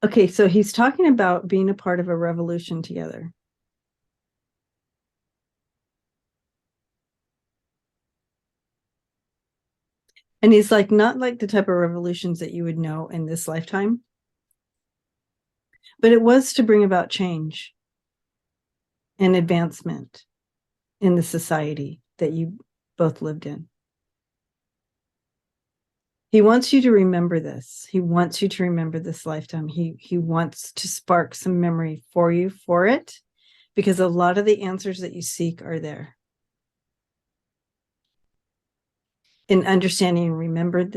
S1: Okay, so he's talking about being a part of a revolution together. And he's like, not like the type of revolutions that you would know in this lifetime, but it was to bring about change. and advancement in the society that you both lived in. He wants you to remember this. He wants you to remember this lifetime. He wants to spark some memory for you for it, because a lot of the answers that you seek are there. In understanding and remembering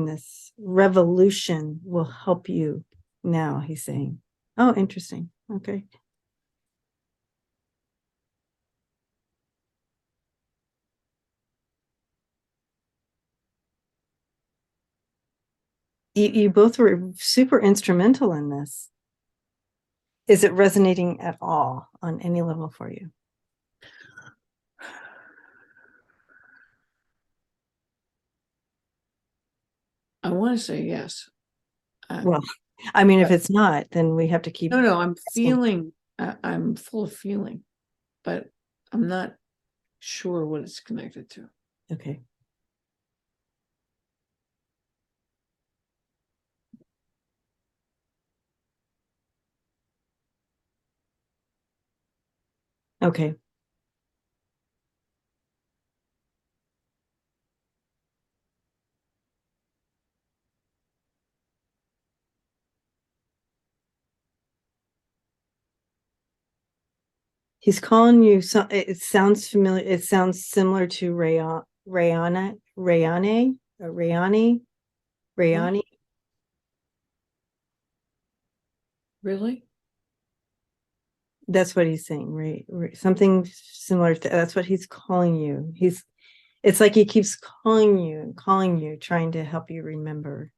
S1: this revolution will help you now, he's saying. Oh, interesting. Okay. You both were super instrumental in this. Is it resonating at all on any level for you?
S2: I want to say yes.
S1: Well, I mean, if it's not, then we have to keep.
S2: No, I'm feeling, I'm full of feeling, but I'm not sure what it's connected to.
S1: Okay. Okay. He's calling you. So it sounds familiar. It sounds similar to Rayani.
S2: Really?
S1: That's what he's saying, right? Something similar to that's what he's calling you. It's like he keeps calling you and calling you, trying to help you remember.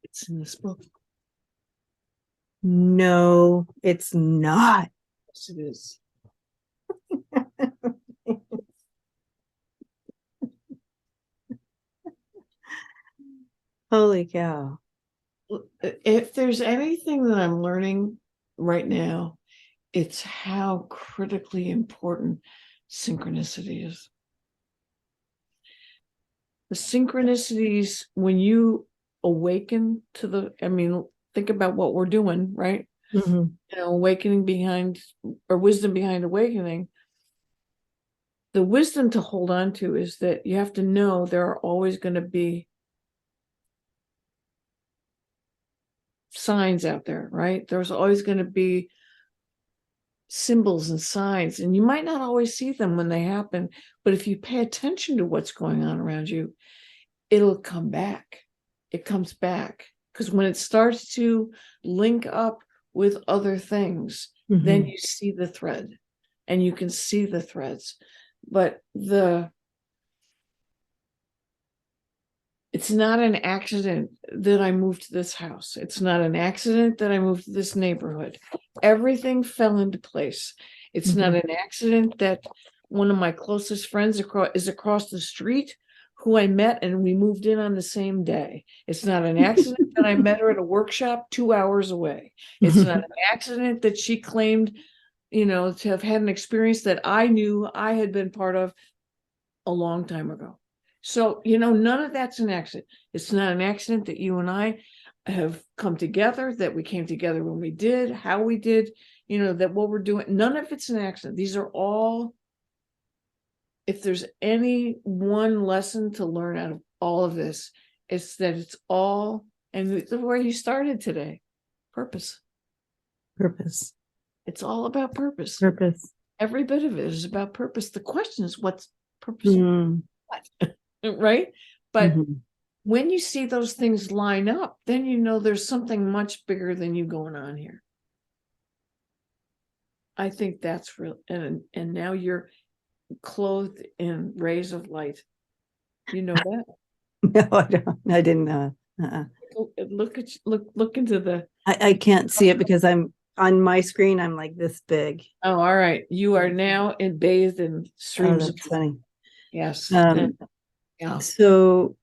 S2: It's in this book.
S1: No, it's not.
S2: Yes, it is.
S1: Holy cow.
S2: If there's anything that I'm learning right now, it's how critically important synchronicity is. The synchronicities, when you awaken to the, I mean, think about what we're doing, right?
S1: Mm-hmm.
S2: You know, awakening behind, or wisdom behind awakening. The wisdom to hold on to is that you have to know there are always going to be signs out there, right? There's always going to be symbols and signs, and you might not always see them when they happen, but if you pay attention to what's going on around you, it'll come back. It comes back, because when it starts to link up with other things, then you see the thread, and you can see the threads. But it's not an accident that I moved to this house. It's not an accident that I moved to this neighborhood. Everything fell into place. It's not an accident that one of my closest friends is across the street, who I met, and we moved in on the same day. It's not an accident that I met her at a workshop 2 hours away. It's not an accident that she claimed, to have had an experience that I knew I had been part of a long time ago. So, none of that's an accident. It's not an accident that you and I have come together, that we came together when we did, how we did, that what we're doing, none of it's an accident. These are all, if there's any one lesson to learn out of all of this, it's that it's all, and the where you started today, purpose.
S1: Purpose.
S2: It's all about purpose.
S1: Purpose.
S2: Every bit of it is about purpose. The question is, what's purpose? What? Right? But when you see those things line up, then there's something much bigger than you going on here. I think that's real. And now you're clothed in rays of light. You know that?
S1: No, I don't. I didn't know.
S2: Look into the.
S1: I can't see it because I'm on my screen. I'm like this big.
S2: Oh, all right. You are now bathed in streams of
S1: funny.
S2: Yes.
S1: Yeah. So.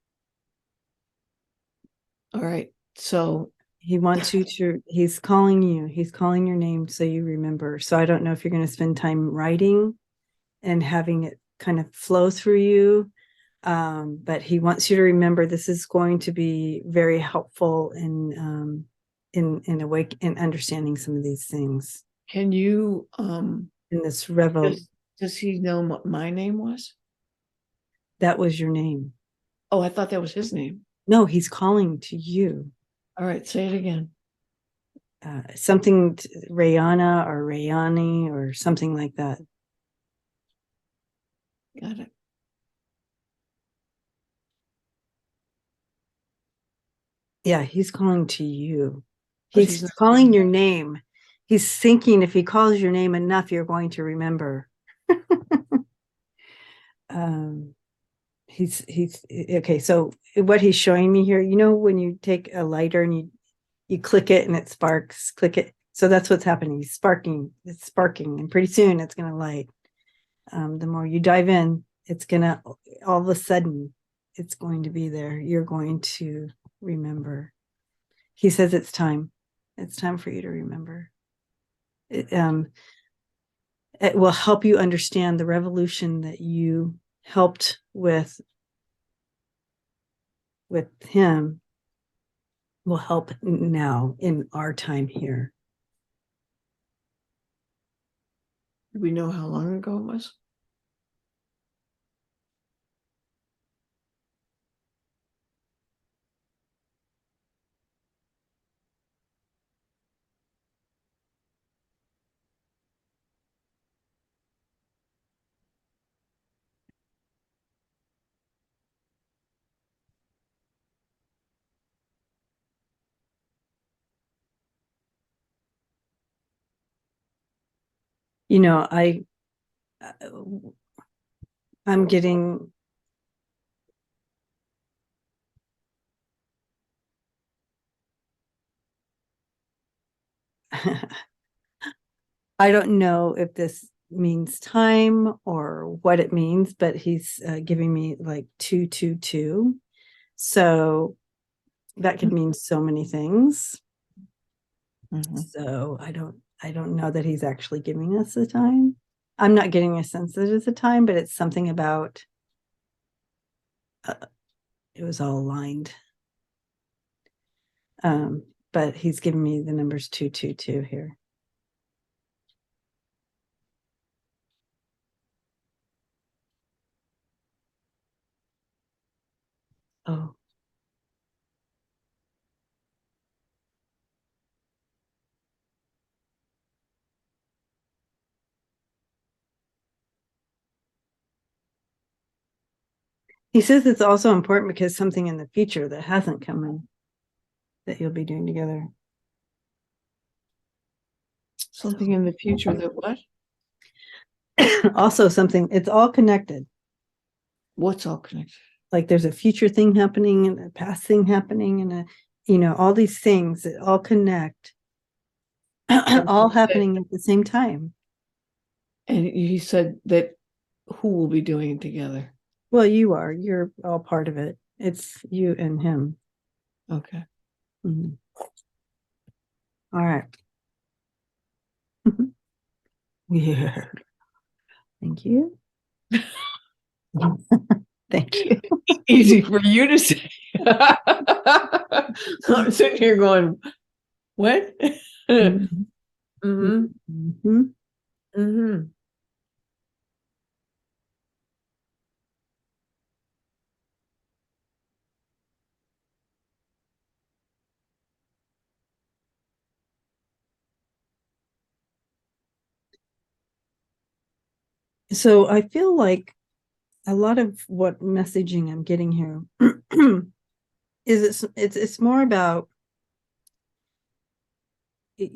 S2: All right. So
S1: He wants you to, he's calling you, he's calling your name so you remember. So I don't know if you're going to spend time writing and having it kind of flow through you. But he wants you to remember this is going to be very helpful in understanding some of these things
S2: Can you,
S1: in this revel.
S2: does he know what my name was?
S1: That was your name.
S2: Oh, I thought that was his name.
S1: No, he's calling to you.
S2: All right, say it again.
S1: Something Rayana or Rayani or something like that.
S2: Got it.
S1: Yeah, he's calling to you.
S2: But
S1: He's calling your name. He's thinking if he calls your name enough, you're going to remember. He's okay. So what he's showing me here, you know, when you take a lighter and you click it and it sparks, click it. So that's what's happening. He's sparking, it's sparking, and pretty soon it's going to light. The more you dive in, it's going to, all of a sudden, it's going to be there. You're going to remember. He says it's time. It's time for you to remember. It will help you understand the revolution that you helped with him will help now in our time here.
S2: Do we know how long ago it was?
S1: You know, I'm getting I don't know if this means time or what it means, but he's giving me like 222. So that could mean so many things. So I don't know that he's actually giving us the time. I'm not getting a sense that it's a time, but it's something about it was all aligned. But he's giving me the numbers 222 here. Oh. He says it's also important because something in the future that hasn't come in that you'll be doing together.
S2: Something in the future that what?
S1: Also something, it's all connected.
S2: What's all connected?
S1: Like there's a future thing happening and a past thing happening and all these things that all connect, all happening at the same time.
S2: And he said that who will be doing it together?
S1: Well, you're all part of it. It's you and him.
S2: Okay.
S1: Mm-hmm. All right. Yeah. Thank you. Thank you.
S2: Easy for you to say. I'm sitting here going, what?
S1: Mm-hmm.
S2: Mm-hmm.
S1: Mm-hmm.
S2: Mm-hmm.
S1: So I feel like a lot of what messaging I'm getting here is it's more about we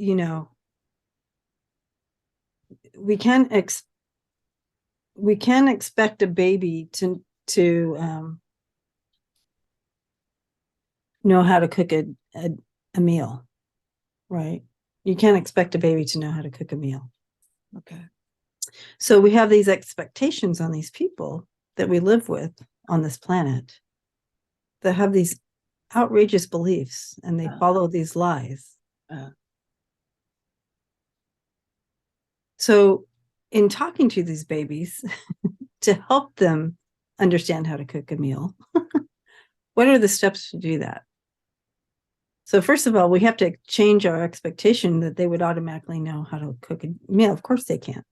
S1: can expect a baby to know how to cook a meal, right? You can't expect a baby to know how to cook a meal.
S2: Okay.
S1: So we have these expectations on these people that we live with on this planet that have these outrageous beliefs and they follow these lies. So in talking to these babies to help them understand how to cook a meal, what are the steps to do that? So first of all, we have to change our expectation that they would automatically know how to cook a meal. Of course they can't.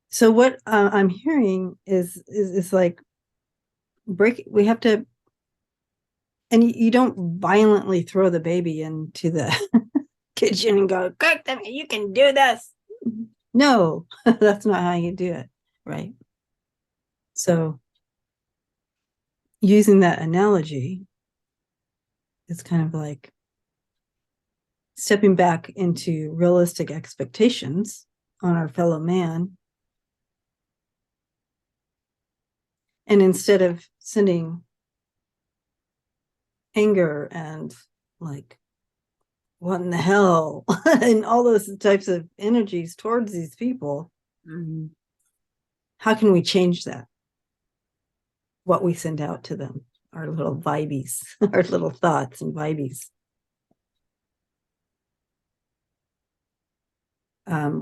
S1: So what I'm hearing is like we have to, and you don't violently throw the baby into the kitchen and go, cook them, you can do this. No, that's not how you do it, right? So using that analogy, it's kind of like stepping back into realistic expectations on our fellow man. And instead of sending anger and like, what in the hell, and all those types of energies towards these people, how can we change that? What we send out to them, our little vibes, our little thoughts and vibes.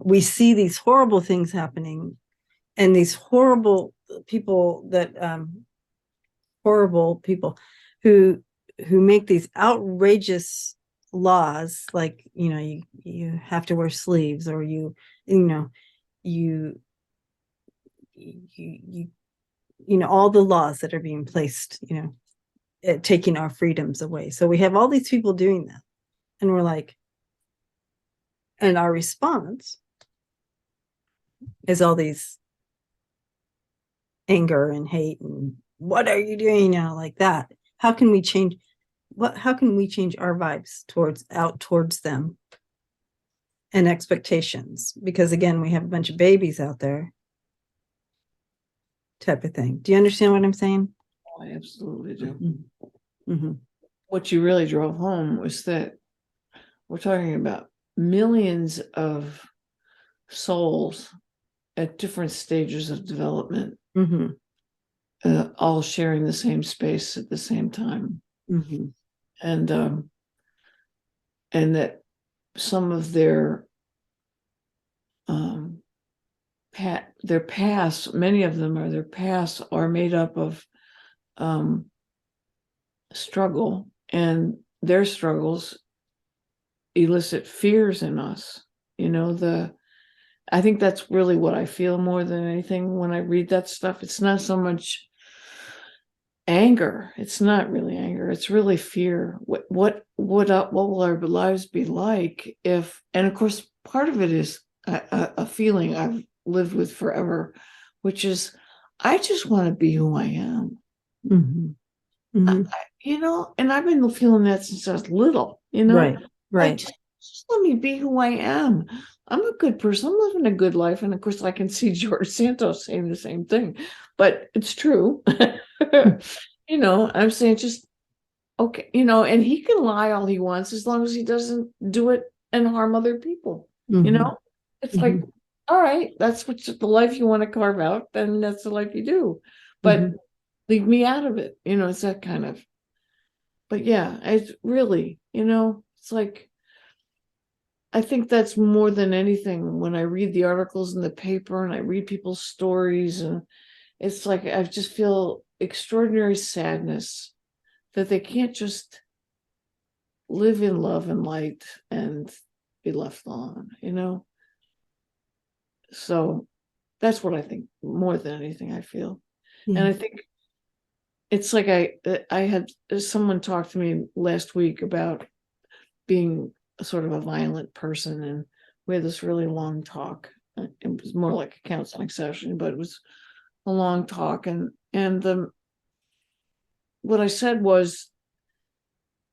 S1: We see these horrible things happening and these horrible people who make these outrageous laws, like, you have to wear sleeves, or you all the laws that are being placed, taking our freedoms away. So we have all these people doing that, and we're like, and our response is all these anger and hate and what are you doing now, like that. How can we change our vibes towards them and expectations? Because again, we have a bunch of babies out there, type of thing. Do you understand what I'm saying?
S2: Oh, I absolutely do.
S1: Mm-hmm.
S2: What you really drove home was that we're talking about millions of souls at different stages of development, all sharing the same space at the same time. And that some of their past, many of them are their past, are made up of struggle, and their struggles elicit fears in us. I think that's really what I feel more than anything when I read that stuff. It's not so much anger. It's not really anger. It's really fear. What will our lives be like if? And of course, part of it is a feeling I've lived with forever, which is I just want to be who I am. And I've been feeling that since I was little.
S1: Right.
S2: Like, just let me be who I am. I'm a good person. I'm living a good life. And of course, I can see George Santos saying the same thing, but it's true. I'm saying just, okay, and he can lie all he wants as long as he doesn't do it and harm other people. It's like, all right, that's the life you want to carve out, then that's the life you do. But leave me out of it. It's that kind of, but yeah, it's really, it's like, I think that's more than anything when I read the articles in the paper and I read people's stories, and it's like I just feel extraordinary sadness that they can't just live in love and light and be left alone, So that's what I think more than anything I feel. And I think it's like I had someone talk to me last week about being sort of a violent person, and we had this really long talk. It was more like a counseling session, but it was a long talk, and what I said was,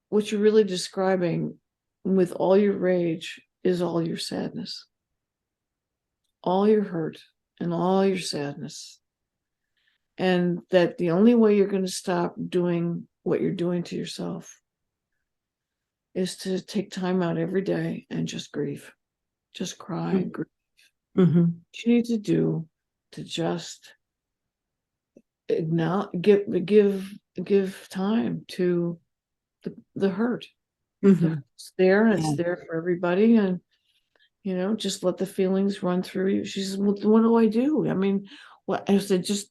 S2: what you're really describing with all your rage is all your sadness, all your hurt, and all your sadness, and that the only way you're going to stop doing what you're doing to yourself is to take time out every day and just grieve, just cry and grieve. What you need to do to just give give time to the hurt.
S1: Mhm.
S2: It's there, and
S1: Yeah.
S2: it's there for everybody, and just let the feelings run through you. She says, well, what do I do? I mean, what I said, just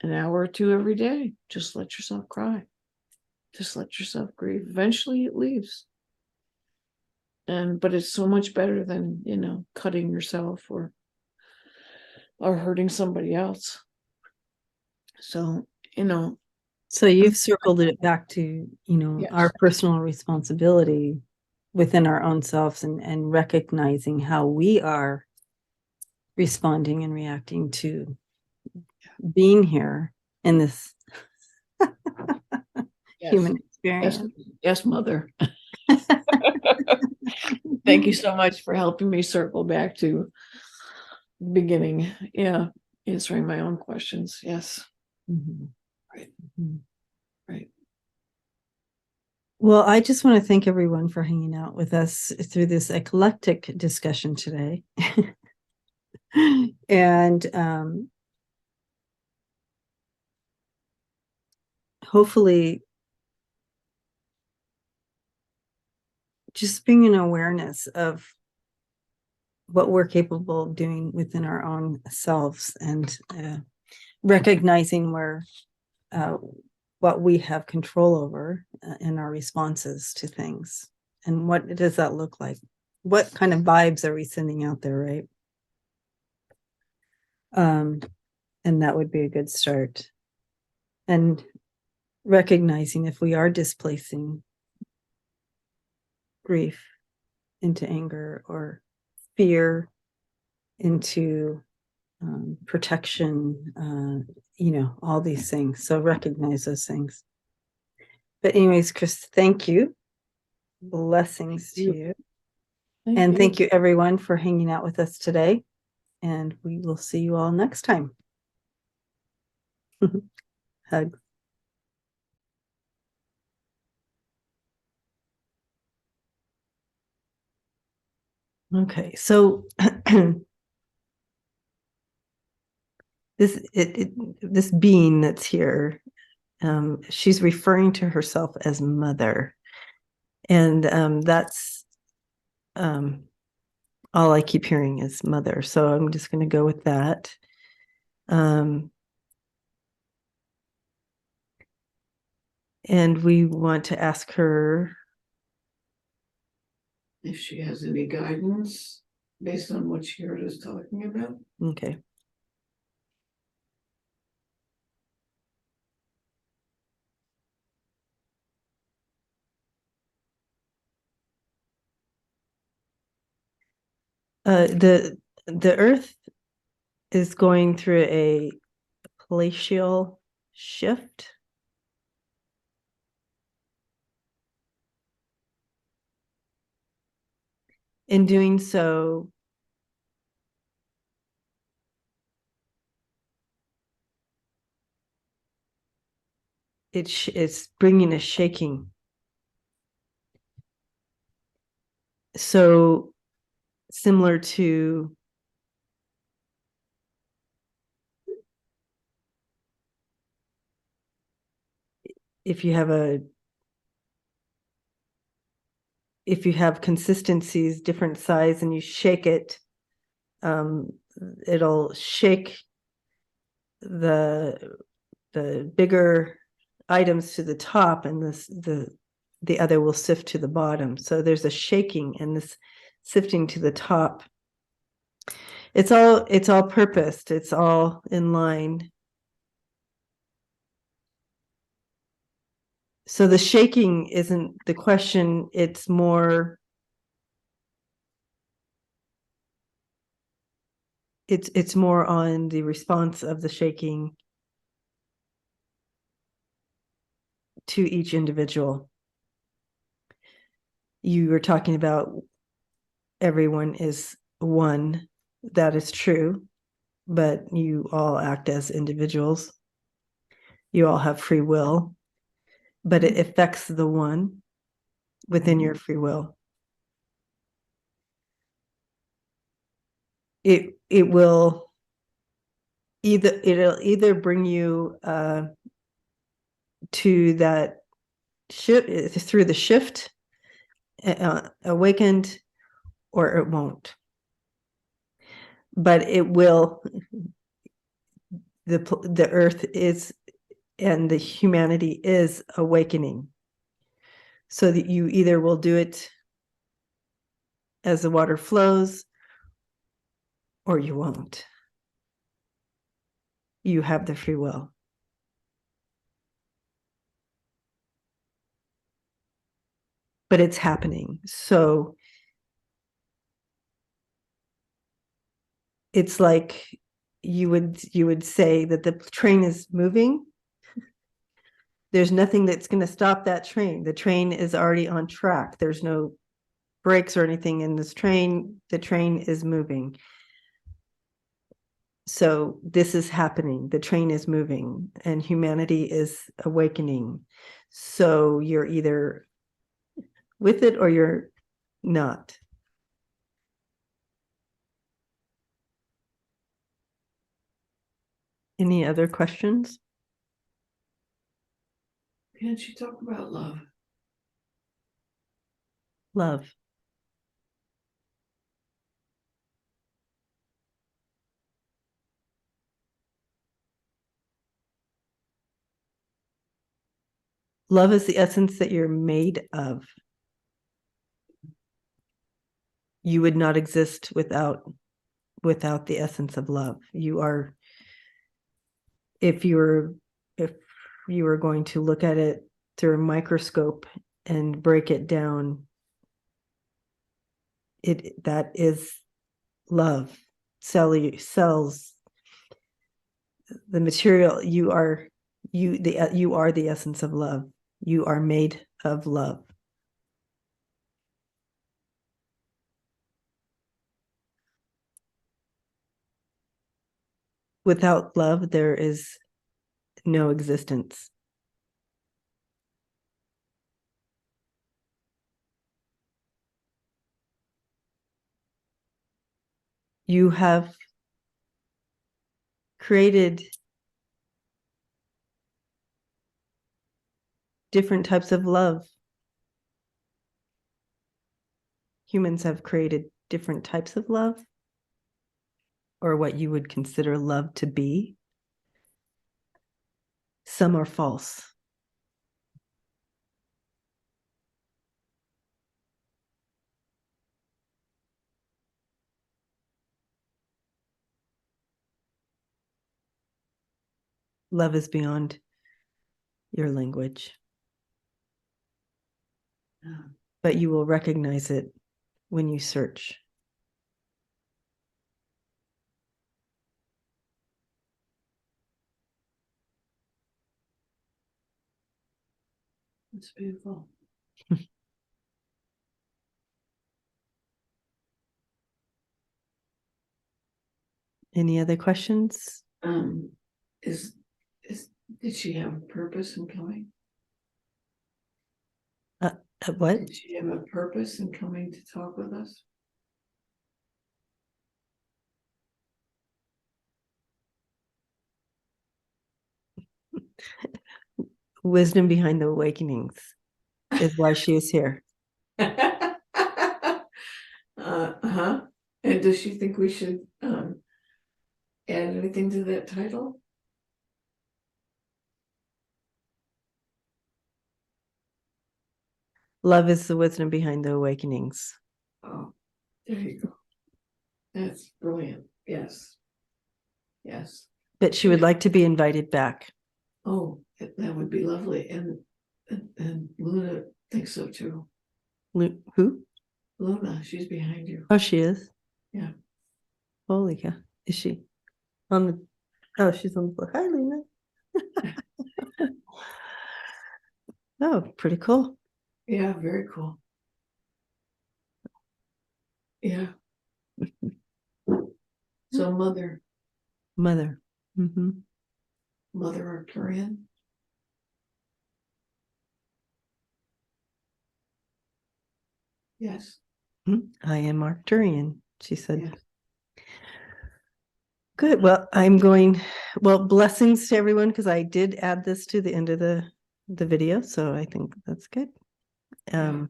S2: an hour or two every day. Just let yourself cry. Just let yourself grieve. Eventually it leaves. But it's so much better than, cutting yourself or hurting somebody else. So,
S1: So you've circled it back to, our
S2: yes.
S1: personal responsibility within our own selves and recognizing how we are responding and reacting to being here in this
S2: Yes.
S1: human
S2: Yes,
S1: experience.
S2: yes, mother. Thank you so much for helping me circle back to the beginning. Yeah, answering my own questions. Yes.
S1: Mhm.
S2: Right.
S1: Mhm.
S2: Right.
S1: Well, I just want to thank everyone for hanging out with us through this eclectic discussion today. And hopefully just bring an awareness of what we're capable of doing within our own selves and recognizing where what we have control over in our responses to things. And what does that look like? What kind of vibes are we sending out there, right? And that would be a good start. And recognizing if we are displacing grief into anger or fear into protection, all these things. So recognize those things. But anyways, Chrys, thank you. Blessings to you.
S2: Thank
S1: And
S2: you.
S1: thank you everyone for hanging out with us today. And we will see you all next time. Hugs. Okay, so this being that's here, she's referring to herself as mother, and that's all I keep hearing is mother. So I'm just going to go with that. And we want to ask her
S2: if she has any guidance based on what she heard us talking about.
S1: Okay. The earth is going through a glacial shift. In doing so, it's bringing a shaking. So similar to if you have consistencies, different size, and you shake it, it'll shake the bigger items to the top, and the other will sift to the bottom. So there's a shaking and this sifting to the top. It's all purposed. It's all in line. So the shaking isn't the question. It's more. It's more on the response of the shaking to each individual. You were talking about everyone is one. That is true, but you all act as individuals. You all have free will, but it affects the one within your free will. It'll either bring you to that shift through the shift, awakened, or it won't. But it will. The earth is, and the humanity is awakening, so that you either will do it as the water flows, or you won't. You have the free will. But it's happening. So it's like you would say that the train is moving. There's nothing that's going to stop that train. The train is already on track. There's no brakes or anything in this train. The train is moving. So this is happening. The train is moving and humanity is awakening. So you're either with it or you're not. Any other questions?
S2: Can't you talk about love?
S1: Love. Love is the essence that you're made of. You would not exist without the essence of love. You are, if you were going to look at it through a microscope and break it down, that is love. Cells, the material, you are the essence of love. You are made of love. Without love, there is no existence. You have created different types of love. Humans have created different types of love, or what you would consider love to be. Some are false. Love is beyond your language. But you will recognize it when you search.
S2: It's beautiful.
S1: Any other questions?
S2: Is did she have a purpose in coming?
S1: What?
S2: Did she have a purpose in coming to talk with us?
S1: Wisdom behind the awakenings is why she is here.
S2: Uh-huh. And does she think we should add anything to that title?
S1: Love is the wisdom behind the awakenings.
S2: Oh, there you go. That's brilliant. Yes. Yes.
S1: But she would like to be invited back.
S2: Oh, that would be lovely. And Luna thinks so too.
S1: Who?
S2: Luna, she's behind you.
S1: Oh, she is?
S2: Yeah.
S1: Holy cow. Is she on the, oh, she's on the floor. Hi, Luna. Oh, pretty cool.
S2: Yeah, very cool. Yeah. So mother
S1: Mm-hmm.
S2: Arcturian. Yes.
S1: I am Arcturian, she said.
S2: Yes.
S1: Good. Well, blessings to everyone, because I did add this to the end of the the video, so I think that's good. Yeah,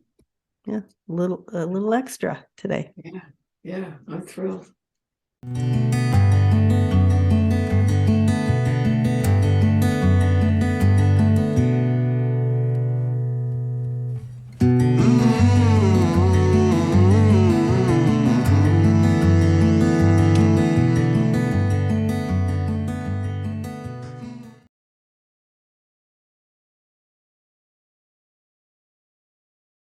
S1: a little extra today.
S2: Yeah, I'm thrilled.